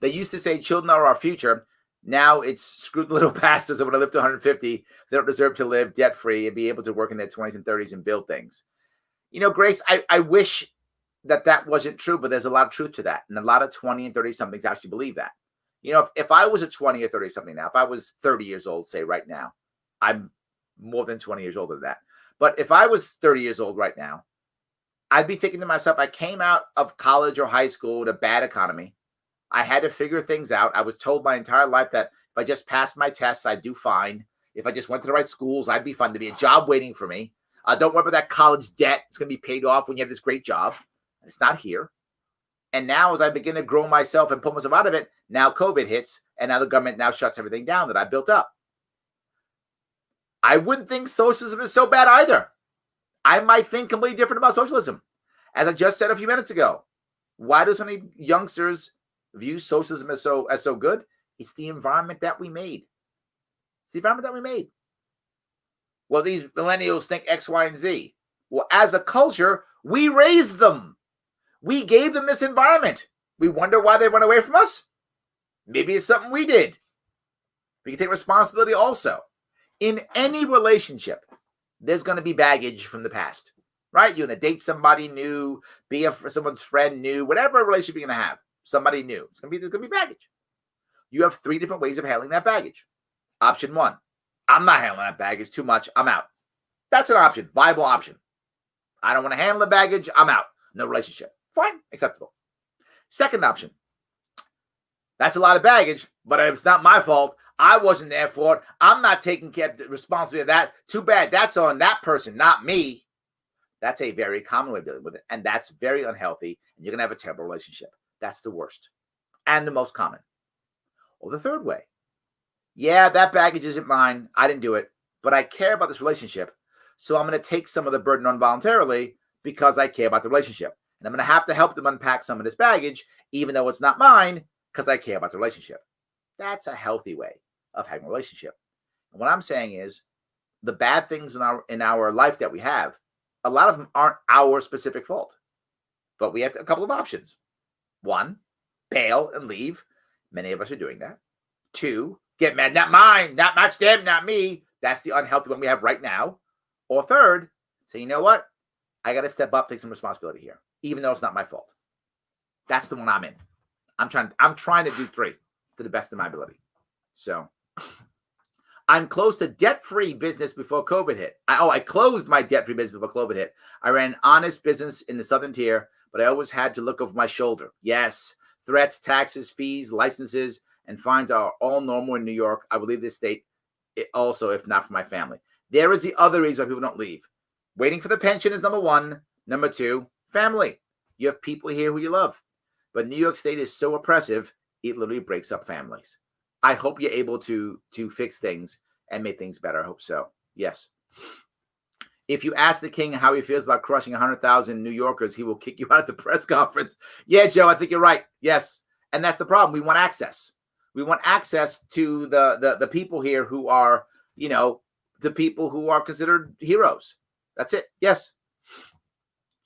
they used to say children are our future. Now it's screw the little bastards that want to live to 150. They don't deserve to live debt-free and be able to work in their 20s and 30s and build things. You know, Grace, I wish that wasn't true, but there's a lot of truth to that. And a lot of 20 and 30-somethings actually believe that. You know, if I was a 20 or 30-something now, if I was 30 years old, say right now, I'm more than 20 years older than that. But if I was 30 years old right now, I'd be thinking to myself, I came out of college or high school with a bad economy. I had to figure things out. I was told my entire life that if I just passed my tests, I'd do fine. If I just went to the right schools, I'd be fine. There'd be a job waiting for me. Don't worry about that college debt. It's going to be paid off when you have this great job. It's not here. And now as I begin to grow myself and pull myself out of it, now COVID hits, and now the government now shuts everything down that I built up. I wouldn't think socialism is so bad either. I might think completely different about socialism. As I just said a few minutes ago, why do so many youngsters view socialism as so good? It's the environment that we made. It's the environment that we made. Well, these millennials think X, Y, and Z. Well, as a culture, we raised them. We gave them this environment. We wonder why they went away from us. Maybe it's something we did. We can take responsibility also. In any relationship, there's going to be baggage from the past, right? You're going to date somebody new, be someone's friend new, whatever relationship you're going to have, somebody new. There's going to be baggage. You have 3 different ways of handling that baggage. Option 1, I'm not handling that baggage, too much, I'm out. That's an option, viable option. I don't want to handle the baggage, I'm out. No relationship. Fine, acceptable. Second option, that's a lot of baggage, but it's not my fault. I wasn't there for it. I'm not taking care of the responsibility of that. Too bad. That's on that person, not me. That's a very common way of dealing with it. And that's very unhealthy. And you're going to have a terrible relationship. That's the worst and the most common. Or the third way. Yeah, that baggage isn't mine. I didn't do it, but I care about this relationship. So I'm going to take some of the burden on voluntarily because I care about the relationship. And I'm going to have to help them unpack some of this baggage, even though it's not mine, because I care about the relationship. That's a healthy way of having a relationship. And what I'm saying is the bad things in our life that we have, a lot of them aren't our specific fault. But we have a couple of options. 1, bail and leave. Many of us are doing that. 2, get mad, not mine, not much them, not me. That's the unhealthy one we have right now. Or 3rd, say, you know what? I got to step up, take some responsibility here, even though it's not my fault. That's the one I'm in. I'm trying to do 3 to the best of my ability. So I'm close to debt-free business before COVID hit. I closed my debt-free business before COVID hit. I ran an honest business in the Southern Tier, but I always had to look over my shoulder. Yes, threats, taxes, fees, licenses, and fines are all normal in New York. I will leave this state also, if not for my family. There is the other reason why people don't leave. Waiting for the pension is number 1. Number 2, family. You have people here who you love. But New York State is so oppressive, it literally breaks up families. I hope you're able to fix things and make things better. I hope so. Yes. If you ask the king how he feels about crushing 100,000 New Yorkers, he will kick you out at the press conference. Yeah, Joe, I think you're right. Yes. And that's the problem. We want access. We want access to the people here who are, the people who are considered heroes. That's it. Yes.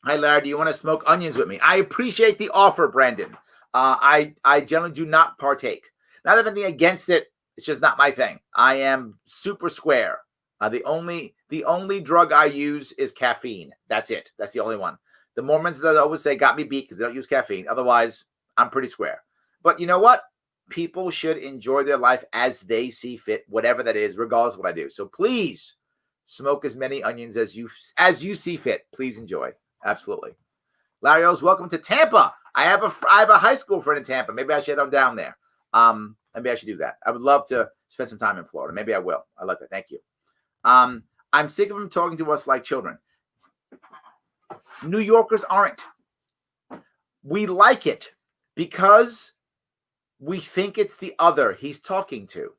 Hi, Larry. Do you want to smoke onions with me? I appreciate the offer, Brandon. I generally do not partake. Not anything against it. It's just not my thing. I am super square. The only drug I use is caffeine. That's it. That's the only one. The Mormons, as I always say, got me beat because they don't use caffeine. Otherwise, I'm pretty square. But you know what? People should enjoy their life as they see fit, whatever that is, regardless of what I do. So please smoke as many onions as you see fit. Please enjoy. Absolutely. Larry O's, welcome to Tampa. I have a high school friend in Tampa. Maybe I should head down there. Maybe I should do that. I would love to spend some time in Florida. Maybe I will. I like that. Thank you. I'm sick of him talking to us like children. New Yorkers aren't. We like it because we think it's the other he's talking to.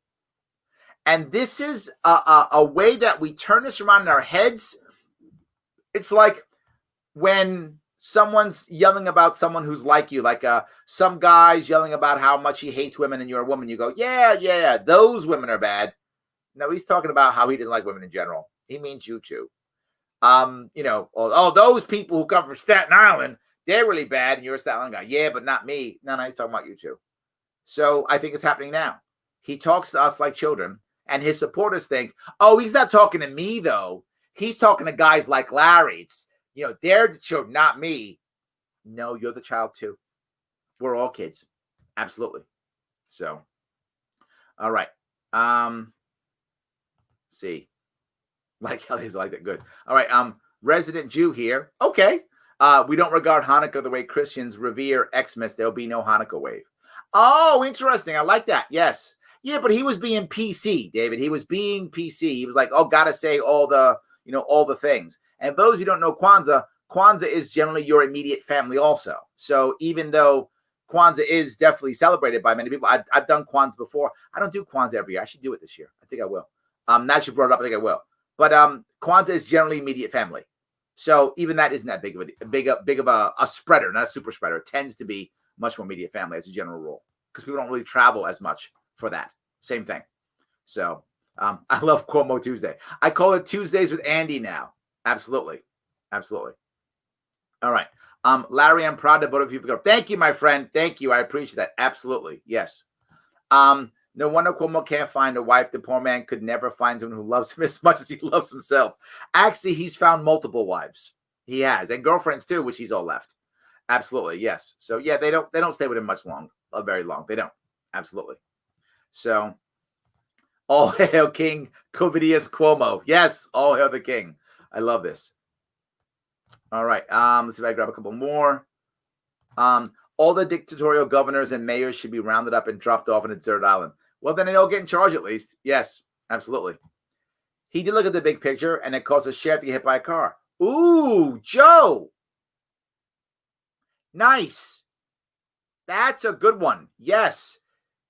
And this is a way that we turn this around in our heads. It's like when someone's yelling about someone who's like you, like some guy's yelling about how much he hates women and you're a woman. You go, yeah, those women are bad. No, he's talking about how he doesn't like women in general. He means you too. Those people who come from Staten Island, they're really bad, and you're a Staten Island guy. Yeah, but not me. No, he's talking about you too. So I think it's happening now. He talks to us like children, and his supporters think, oh, he's not talking to me, though. He's talking to guys like Larry. It's, they're the children, not me. No, you're the child too. We're all kids. Absolutely. So, all right. See. Like Kelly's like that. Good. All right. Resident Jew here. Okay. We don't regard Hanukkah the way Christians revere Xmas. There'll be no Hanukkah wave. Oh, interesting. I like that. Yes. Yeah, but he was being PC, David. He was being PC. He was like, oh, gotta say all the things. And those who don't know Kwanzaa is generally your immediate family also. So even though Kwanzaa is definitely celebrated by many people, I've done Kwanzaa before. I don't do Kwanzaa every year. I should do it this year. I think I will. Now that you brought it up, I think I will. But Kwanzaa is generally immediate family. So even that isn't that big of a spreader, not a super spreader. It tends to be much more immediate family as a general rule because people don't really travel as much for that. Same thing. So I love Cuomo Tuesday. I call it Tuesdays with Andy now. Absolutely. Absolutely. All right. Larry, I'm proud to both of you. Thank you, my friend. Thank you. I appreciate that. Absolutely. Yes. No wonder Cuomo can't find a wife. The poor man could never find someone who loves him as much as he loves himself. Actually, he's found multiple wives. He has, and girlfriends too, which he's all left. Absolutely, yes. So yeah, they don't stay with him very long. They don't. Absolutely. So, all hail King Covidius Cuomo. Yes, all hail the king. I love this. All right. Let's see if I grab a couple more. All the dictatorial governors and mayors should be rounded up and dropped off on a desert island. Well, then they don't get in charge at least. Yes, absolutely. He did look at the big picture, and it caused a sheriff to get hit by a car. Ooh, Joe. Nice. That's a good one. Yes.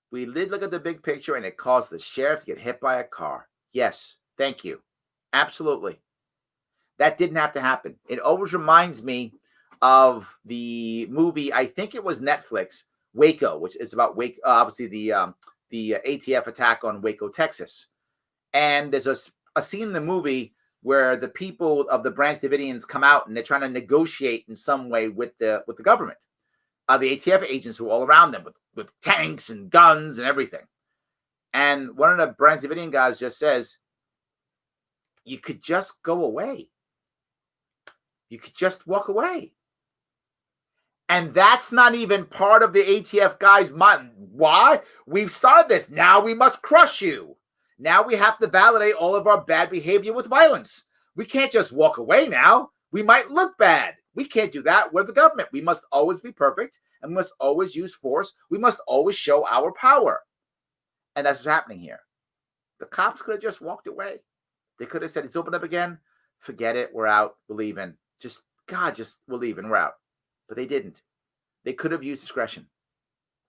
We did look at the big picture, and it caused the sheriff to get hit by a car. Yes. Thank you. Absolutely. That didn't have to happen. It always reminds me of the movie, I think it was Netflix, Waco, which is about Waco, obviously the ATF attack on Waco, Texas. And there's a scene in the movie where the people of the Branch Davidians come out and they're trying to negotiate in some way with the government. The ATF agents who are all around them with tanks and guns and everything. And one of the Branch Davidian guys just says, you could just go away. You could just walk away. And that's not even part of the ATF guy's mind. Why? We've started this. Now we must crush you. Now we have to validate all of our bad behavior with violence. We can't just walk away now. We might look bad. We can't do that. We're the government. We must always be perfect and we must always use force. We must always show our power. And that's what's happening here. The cops could have just walked away. They could have said, it's opened up again. Forget it. We're out. We're leaving. We're leaving. We're out. But they didn't. They could have used discretion.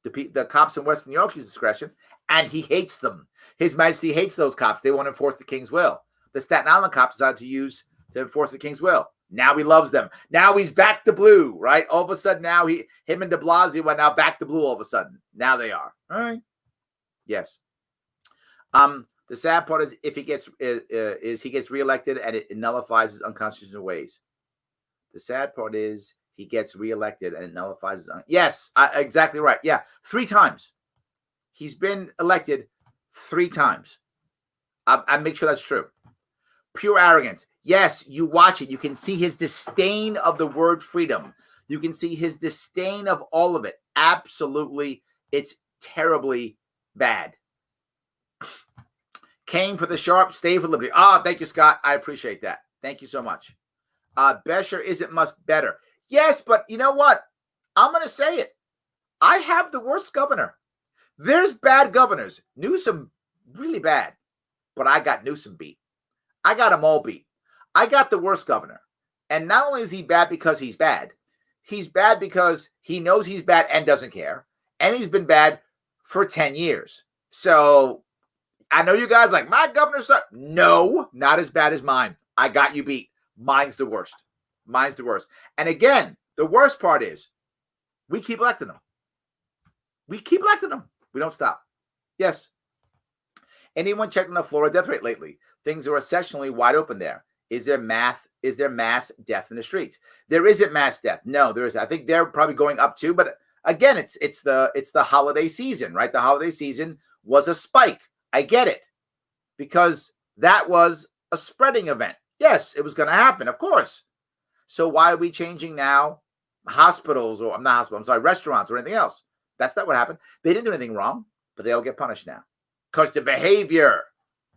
The cops in Western New York use discretion, and he hates them. His Majesty hates those cops. They want to enforce the king's will. The Staten Island cops decided to enforce the king's will. Now he loves them. Now he's back to blue, right? All of a sudden now him and de Blasio are now back to blue all of a sudden. Now they are. All right. Yes. The sad part is if he gets reelected and it nullifies his unconstitutional ways. The sad part is he gets reelected and it nullifies his yes, exactly right. Yeah, 3 times. He's been elected 3 times. I make sure that's true. Pure arrogance. Yes, you watch it. You can see his disdain of the word freedom. You can see his disdain of all of it. Absolutely. It's terribly bad. Came for the Sharpe, stay for liberty. Ah, thank you, Scott. I appreciate that. Thank you so much. Besher isn't much better. Yes, but you know what? I'm going to say it. I have the worst governor. There's bad governors. Newsom, really bad. But I got Newsom beat. I got them all beat. I got the worst governor. And not only is he bad because he's bad because he knows he's bad and doesn't care. And he's been bad for 10 years. So I know you guys like, my governor sucks. No, not as bad as mine. I got you beat. Mine's the worst. Mine's the worst. And again, the worst part is we keep electing them. We keep electing them. We don't stop. Yes. Anyone checking the Florida death rate lately? Things are essentially wide open there. Is there mass death in the streets? There isn't mass death. No, there isn't. I think they're probably going up too. But again, it's the holiday season, right? The holiday season was a spike. I get it. Because that was a spreading event. Yes, it was going to happen, of course. So why are we changing now hospitals or restaurants or anything else? That's not what happened. They didn't do anything wrong, but they'll get punished now. Because the behavior.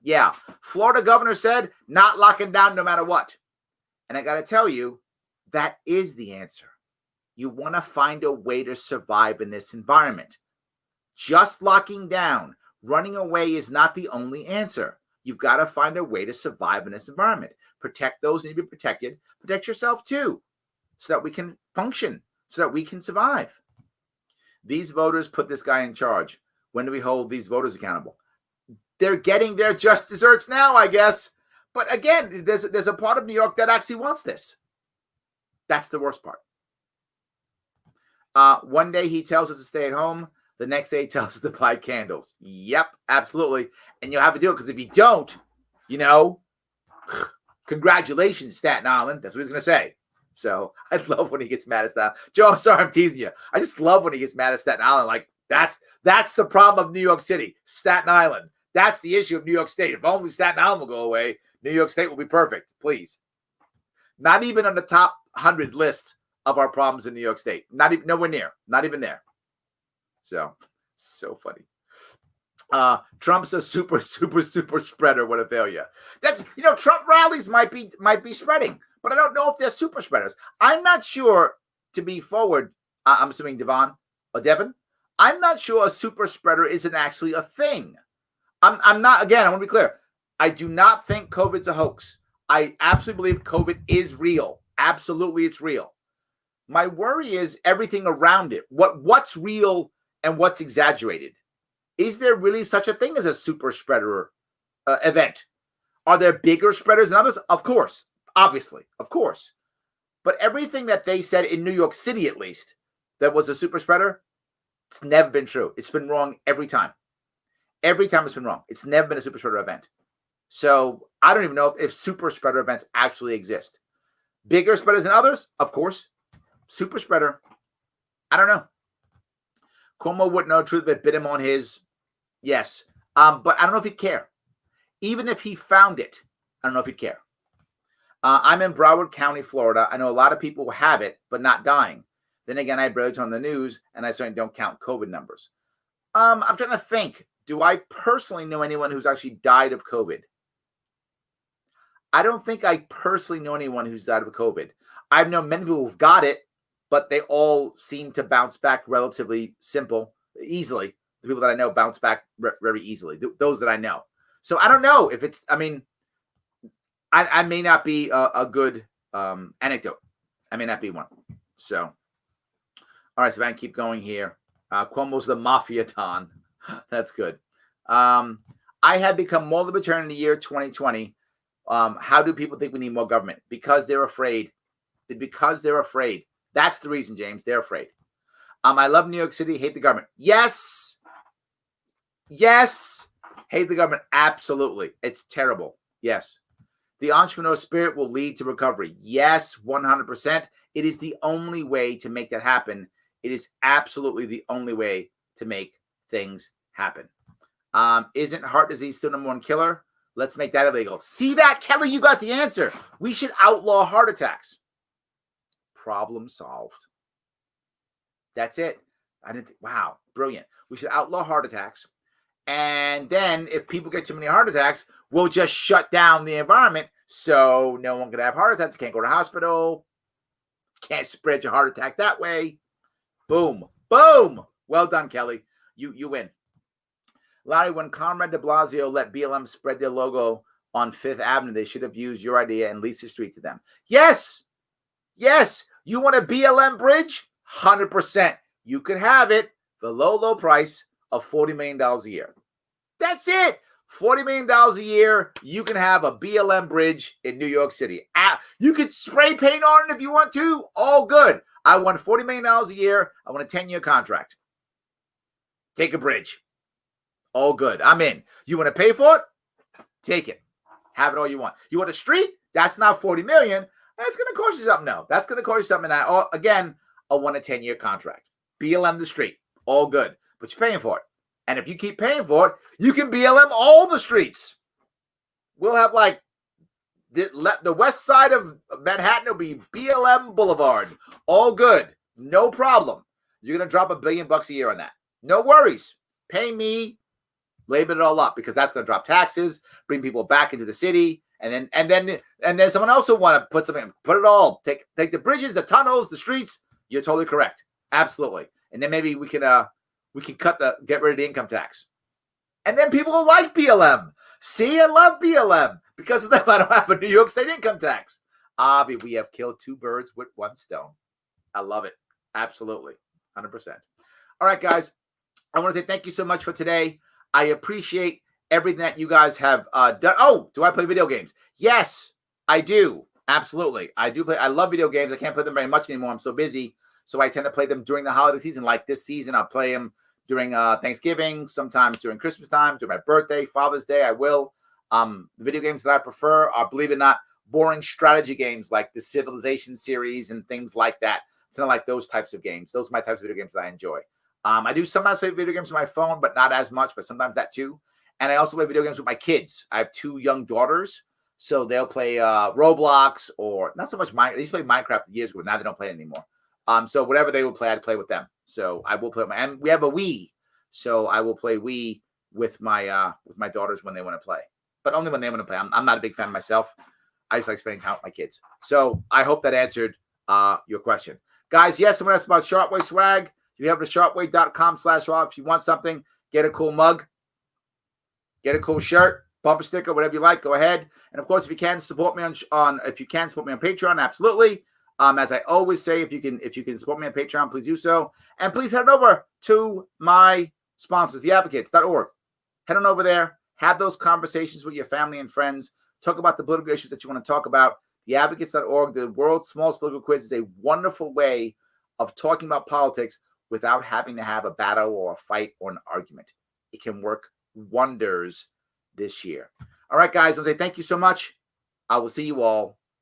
Yeah. Florida governor said not locking down no matter what. And I got to tell you, that is the answer. You want to find a way to survive in this environment. Just locking down, running away is not the only answer. You've got to find a way to survive in this environment. Protect those who need to be protected. Protect yourself too, so that we can function, so that we can survive. These voters put this guy in charge. When do we hold these voters accountable? They're getting their just desserts now, I guess. But again, there's a part of New York that actually wants this. That's the worst part. One day he tells us to stay at home. The next day he tells us to buy candles. Yep, absolutely. And you'll have to do it because if you don't, congratulations, Staten Island. That's what he's going to say. So I love when he gets mad at Staten Island. Joe, I'm sorry I'm teasing you. I just love when he gets mad at Staten Island. Like, that's the problem of New York City, Staten Island. That's the issue of New York State. If only Staten Island will go away, New York State will be perfect. Please. Not even on the top 100 list of our problems in New York State. Not even nowhere near. Not even there. So funny. Trump's a super spreader. What a failure. That's Trump rallies might be spreading, but I don't know if they're super spreaders. I'm not sure. To be forward, I'm assuming Devon or Devin. I'm not sure a super spreader isn't actually a thing. I'm not. Again, I want to be clear. I do not think COVID's a hoax. I absolutely believe COVID is real. Absolutely, it's real. My worry is everything around it. What's real and what's exaggerated? Is there really such a thing as a super spreader event? Are there bigger spreaders than others? Of course. Obviously. Of course. But everything that they said in New York City, at least, that was a super spreader, it's never been true. It's been wrong every time. Every time it's been wrong. It's never been a super spreader event. So I don't even know if super spreader events actually exist. Bigger spreaders than others? Of course. Super spreader. I don't know. Cuomo wouldn't know the truth if it bit him on his. Yes. But I don't know if he'd care. Even if he found it, I don't know if he'd care. I'm in Broward County, Florida. I know a lot of people have it, but not dying. Then again, I barely turn on the news, and I certainly don't count COVID numbers. I'm trying to think. Do I personally know anyone who's actually died of COVID? I don't think I personally know anyone who's died of COVID. I've known many people who've got it, but they all seem to bounce back relatively easily. The people that I know bounce back very easily. Those that I know. So I don't know if it's, I may not be a good anecdote. I may not be one. So, all right, so I can keep going here. Cuomo's the mafia-ton. That's good. I have become more libertarian in the year 2020. How do people think we need more government? Because they're afraid. Because they're afraid. That's the reason, James. They're afraid. I love New York City. Hate the government. Yes. Yes. Hate the government. Absolutely. It's terrible. Yes. The entrepreneur spirit will lead to recovery. Yes, 100%. It is the only way to make that happen. It is absolutely the only way to make things happen. Isn't heart disease still number one killer? Let's make that illegal. See that, Kelly? You got the answer. We should outlaw heart attacks. Problem solved. That's it. I didn't think, wow, brilliant. We should outlaw heart attacks. And then if people get too many heart attacks, we'll just shut down the environment so no one can have heart attacks. Can't go to the hospital. Can't spread your heart attack that way. Boom. Boom. Well done, Kelly. You win. Larry, when Comrade de Blasio let BLM spread their logo on Fifth Avenue, they should have used your idea and leased the street to them. Yes. Yes. You want a BLM bridge? 100%. You could have it for the low price of $40 million a year. That's it. $40 million a year. You can have a BLM bridge in New York City. You could spray paint on it if you want to. All good. I want $40 million a year. I want a 10-year contract. Take a bridge. All good. I'm in. You want to pay for it? Take it. Have it all you want. You want a street? That's not $40 million. That's going to cost you something. No, that's going to cost you something. Again, I want a 10-year contract. BLM the street. All good. But you're paying for it. And if you keep paying for it, you can BLM all the streets. We'll have like the west side of Manhattan will be BLM Boulevard. All good. No problem. You're going to drop $1 billion a year on that. No worries. Pay me. Label it all up because that's going to drop taxes, bring people back into the city. And then someone else will want to put something, put it all, take the bridges, the tunnels, the streets. You're totally correct. Absolutely. And then maybe we can get rid of the income tax. And then people will like BLM. See, I love BLM. Because of them, I don't have a New York State income tax. Avi, we have killed two birds with one stone. I love it. Absolutely. 100%. All right, guys. I want to say thank you so much for today. I appreciate everything that you guys have done. Oh, do I play video games? Yes, I do. Absolutely. I do play. I love video games. I can't play them very much anymore. I'm so busy. So I tend to play them during the holiday season. Like this season, I'll play them during Thanksgiving, sometimes during Christmas time, during my birthday, Father's Day, I will. The video games that I prefer are, believe it or not, boring strategy games like the Civilization series and things like that. It's not like those types of games. Those are my types of video games that I enjoy. I do sometimes play video games on my phone, but not as much, but sometimes that too. And I also play video games with my kids. I have 2 young daughters, so they'll play Roblox or not so much Minecraft. They used to play Minecraft years ago, now they don't play it anymore. So whatever they will play, I'd play with them. So I will play with and we have a Wii, so I will play Wii with my daughters when they want to play, but only when they want to play. I'm not a big fan myself. I just like spending time with my kids. So I hope that answered your question, guys. Yes, someone asked about Sharpe Way swag. You have the sharpeway.com/Rob. If you want something, get a cool mug, get a cool shirt, bumper sticker, whatever you like. Go ahead. And of course, if you can support me on Patreon, absolutely. As I always say, if you can support me on Patreon, please do so. And please head over to my sponsors, theadvocates.org. Head on over there. Have those conversations with your family and friends. Talk about the political issues that you want to talk about. Theadvocates.org, the world's smallest political quiz, is a wonderful way of talking about politics without having to have a battle or a fight or an argument. It can work wonders this year. All right, guys, I want to say thank you so much. I will see you all